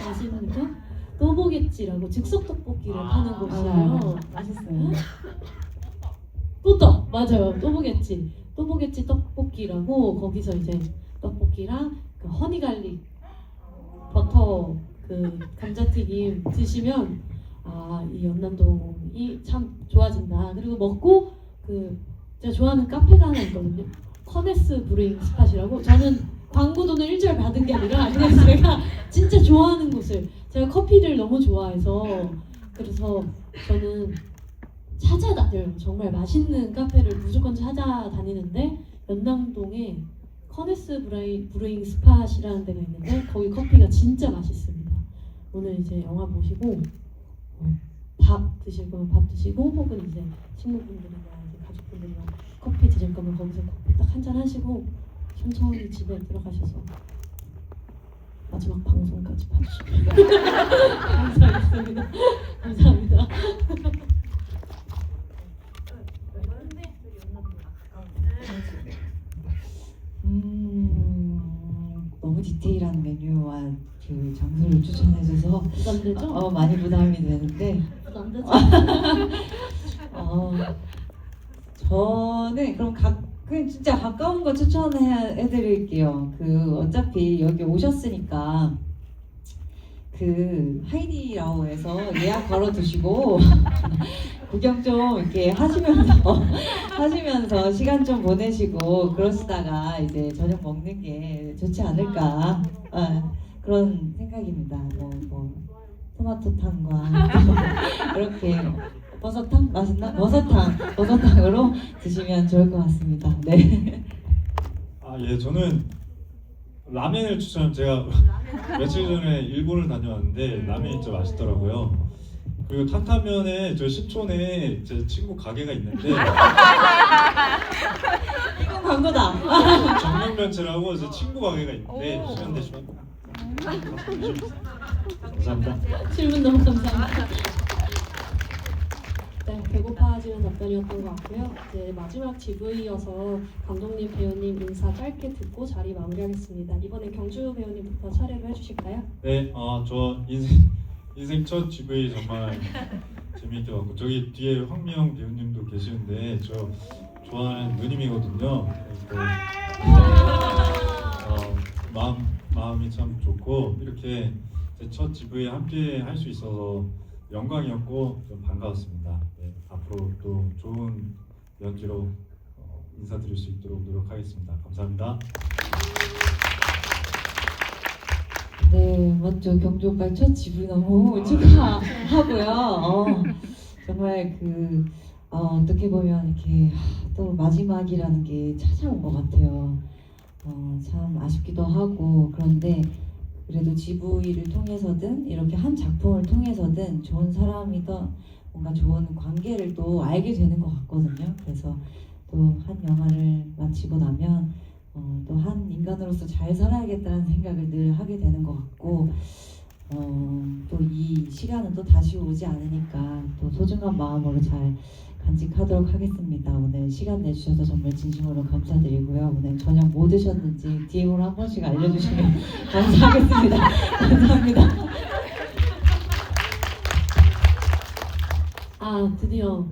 아시는 거? 또 보겠지라고 즉석 떡볶이를 파는 곳이에요. 맛있어요. 또떡 맞아요. 또 보겠지. 또 보겠지 떡볶이라고 거기서 이제 떡볶이랑 그 허니 갈릭 버터 그 감자튀김 드시면 이 연남동이 참 좋아진다. 그리고 먹고 그 제가 좋아하는 카페가 하나 있거든요. 커네스 브루잉 스팟이라고. 저는 광고 돈을 일절 받은 게 아니라 그냥 제가 진짜 좋아하는 곳을 제가 커피를 너무 좋아해서 그래서 저는 찾아다녀요. 정말 맛있는 카페를 무조건 찾아다니는데 연남동에 커네스 브루잉 스팟이라는 데가 있는데 거기 커피가 진짜 맛있습니다. 오늘 이제 영화 보시고 밥 드실 거면 밥 드시고 혹은 이제 친구분들이나 이제 가족분들이랑 커피 드실 거면 거기서 커피 딱 한잔 하시고 천천히 집에 들어가셔서 마지막 방송까지 봐주시면 감사하겠습니다. 감사합니다. 너무 디테일한 메뉴와 그 장소를 추천해줘서 부담되죠? 많이 부담이 되는데 부담되죠? 저는 그럼 그냥 진짜 가까운 거 추천해드릴게요. 그 어차피 여기 오셨으니까 그 하이디라오에서 예약 걸어두시고 구경 좀 이렇게 하시면서 시간 좀 보내시고 그러시다가 이제 저녁 먹는 게 좋지 않을까 그런 생각입니다. 뭐 토마토탕과 이렇게 버섯탕 맛있나? 버섯탕으로 드시면 좋을 것 같습니다. 네. 예, 저는 라멘을 제가 며칠 전에 일본을 다녀왔는데 라멘이 진짜 맛있더라고요. 그리고 탄탄면에 저 신촌에 제 친구 가게가 있는데 이건 광고다. 정육면체라고 제 친구 가게가 있는데 시간 되시면 감사합니다. 질문 너무 감사합니다. 네, 배고파지는 답변이었던 것 같고요. 이제 마지막 GV여서 감독님, 배우님 인사 짧게 듣고 자리 마무리하겠습니다. 이번에 경주 배우님부터 차례를 해주실까요? 네, 저 인생 첫 GV 정말 재미있게 봤고 저기 뒤에 황미영 배우님도 계시는데 저 좋아하는 누님이거든요. 그래서 마음이 참 좋고 이렇게 제 첫 GV에 함께 할 수 있어서 영광이었고 좀 반가웠습니다. 네, 앞으로 또 좋은 연기로 인사드릴 수 있도록 노력하겠습니다. 감사합니다. 네, 먼저 경주 오빠 첫 GV 너무 축하하고요. 정말 어떻게 보면 이렇게 또 마지막이라는 게 찾아온 것 같아요. 참 아쉽기도 하고 그런데 그래도 GV를 통해서든 이렇게 한 작품을 통해서든 좋은 사람이든 뭔가 좋은 관계를 또 알게 되는 것 같거든요. 그래서 또 한 영화를 마치고 나면 또 한 인간으로서 잘 살아야겠다는 생각을 늘 하게 되는 것 같고 또 이 시간은 또 다시 오지 않으니까 또 소중한 마음으로 잘 간직하도록 하겠습니다. 오늘 시간 내주셔서 정말 진심으로 감사드리고요. 오늘 저녁 뭐 드셨는지 DM으로 한 번씩 알려주시면 감사하겠습니다. 감사합니다. 드디어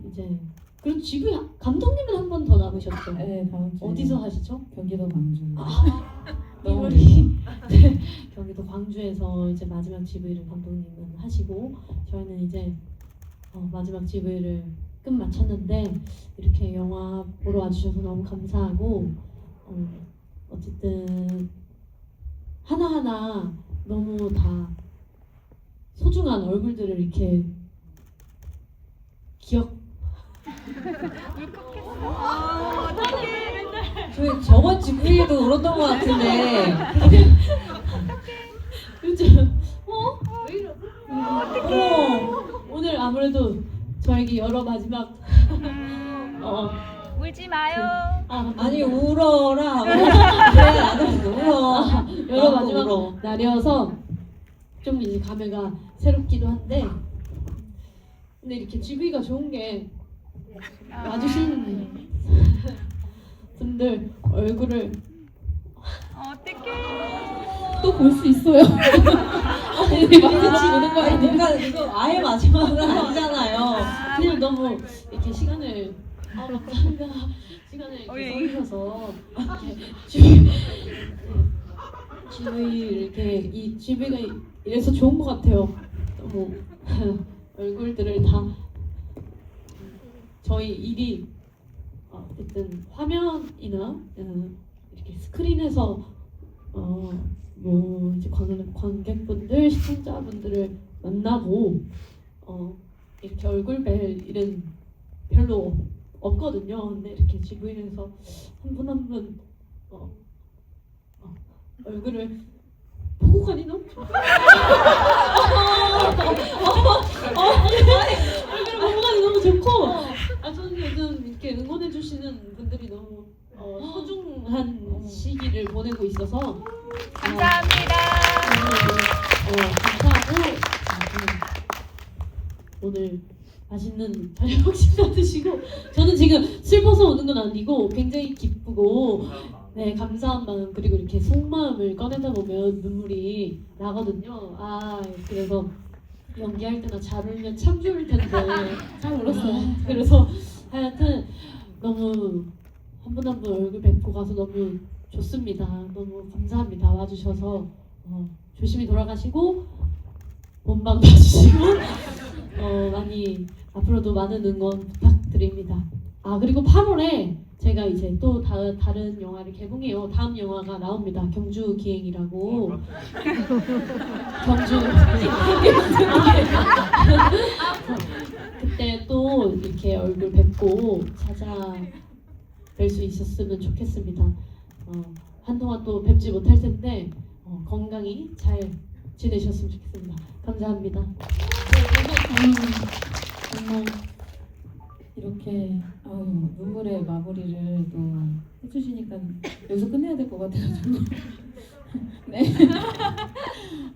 이제 그리고 GV 감독님은 한 번 더 남으셨죠? 네, 다음 주에 어디서 하시죠? 경기도 광주. 너무 네, 경기도 광주에서 이제 마지막 GV를 감독님은 하시고 저희는 이제 마지막 GV를 끝마쳤는데 이렇게 영화 보러 와주셔서 너무 감사하고 어쨌든 하나하나 너무 다 소중한 얼굴들을 이렇게 저희 저번 GV에도 울었던 것 같은데 요즘 오늘 아무래도 저에게 여러 마지막 울지 마요. 아니 울어라. 그래 나도 울어. 여러 나도 마지막 울어. 날이어서 좀 이제 감회가 새롭기도 한데 근데 이렇게 GV가 좋은 게 와주신 분들 얼굴을 어떡해. 또 볼 수 있어요. 아니 마주치 보는 거 아니에요? 뭔가 이거 아예 마지막은 아니잖아요. 그냥 너무 이렇게 시간을 감사합니다. 시간을 이렇게 써주셔서 GV 이렇게 이 GV가 이래서 좋은 것 같아요. 너무 얼굴들을 다 저희 일이 어쨌든 화면이나 이렇게 스크린에서 뭐 이제 관객분들 시청자분들을 만나고 이렇게 얼굴 뵐 일은 별로 없거든요. 근데 이렇게 GV에서 한 분 한 분 얼굴을 보고 가니 너무 좋아. 얼굴을 보고 가니 너무 좋고 저는 요즘 이렇게 응원해 주시는 분들이 너무 소중한 시기를 보내고 있어서 감사합니다. 감사하고 오늘 맛있는 저녁 식사 드시고 저는 지금 슬퍼서 오는 건 아니고 굉장히 기쁘고 네, 감사한 마음 그리고 이렇게 속마음을 꺼내다 보면 눈물이 나거든요. 그래서 연기할 때나 잘 울면 참 좋을 텐데 잘 울었어요. 그래서 하여튼 너무 한 분 한 분 얼굴 뵙고 가서 너무 좋습니다. 너무 감사합니다. 와주셔서 조심히 돌아가시고 본방 봐주시고 많이 앞으로도 많은 응원 부탁드립니다. 그리고 8월에 제가 이제 또 다른 영화를 개봉해요. 다음 영화가 나옵니다. 경주 기행이라고. 경주 그때 또 이렇게 얼굴 뵙고 찾아뵐 수 있었으면 좋겠습니다. 한동안 또 뵙지 못할 텐데 건강히 잘 지내셨으면 좋겠습니다. 감사합니다. 정말 이렇게 눈물의 마무리를 또 해주시니까 여기서 끝내야 될 것 같아가지고 네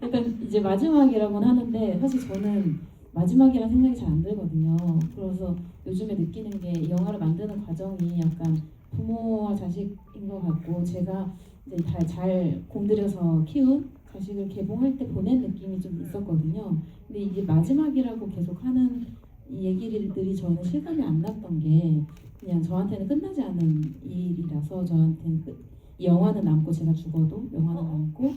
일단 이제 마지막이라고는 하는데 사실 저는 마지막이라는 생각이 잘 안 들거든요. 그래서 요즘에 느끼는 게 이 영화를 만드는 과정이 약간 부모와 자식인 것 같고 제가 이제 잘 공들여서 키운 자식을 개봉할 때 보낸 느낌이 좀 있었거든요. 근데 이게 마지막이라고 계속 하는 이 얘기들이 저는 실감이 안 났던 게 그냥 저한테는 끝나지 않은 일이라서 저한테는 이 영화는 남고 제가 죽어도 영화는 남고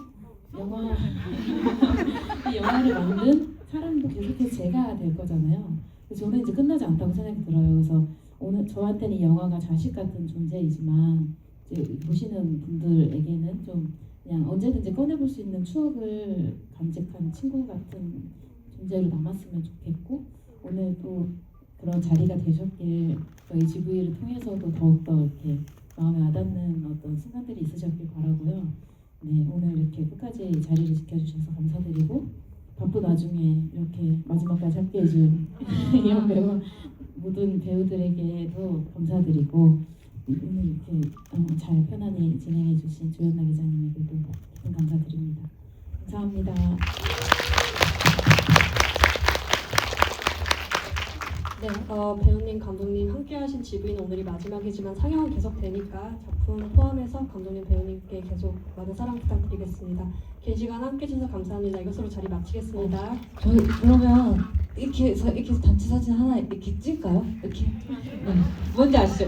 이 영화를 만든 사람도 계속해서 제가 될 거잖아요. 그래서 저는 이제 끝나지 않다고 생각이 들어요. 그래서 오늘 저한테는 이 영화가 자식 같은 존재이지만 이제 보시는 분들에게는 좀 그냥 언제든지 꺼내볼 수 있는 추억을 간직한 친구 같은 존재로 남았으면 좋겠고 오늘 또 그런 자리가 되셨길 저희 GV를 통해서도 더욱더 이렇게 마음에 와닿는 어떤 순간들이 있으셨길 바라고요. 네, 오늘 이렇게 끝까지 자리를 지켜주셔서 감사드리고 바쁜 와중에 이렇게 마지막까지 함께해준 이런 배우 모든 배우들에게도 감사드리고 오늘 이렇게 잘 편안히 진행해주신 조연나 기자님에게도 깊은 감사드립니다. 감사합니다. 네, 배우님, 감독님 함께하신 GV는 오늘이 마지막이지만 상영은 계속되니까 작품 포함해서 감독님, 배우님께 계속 많은 사랑 부탁드리겠습니다. 긴 시간 함께해 주셔서 감사합니다. 이것으로 자리 마치겠습니다. 저희 그러면 이렇게 해서 단체 사진 하나 이렇게 찍을까요? 이렇게 뭔지 아시죠?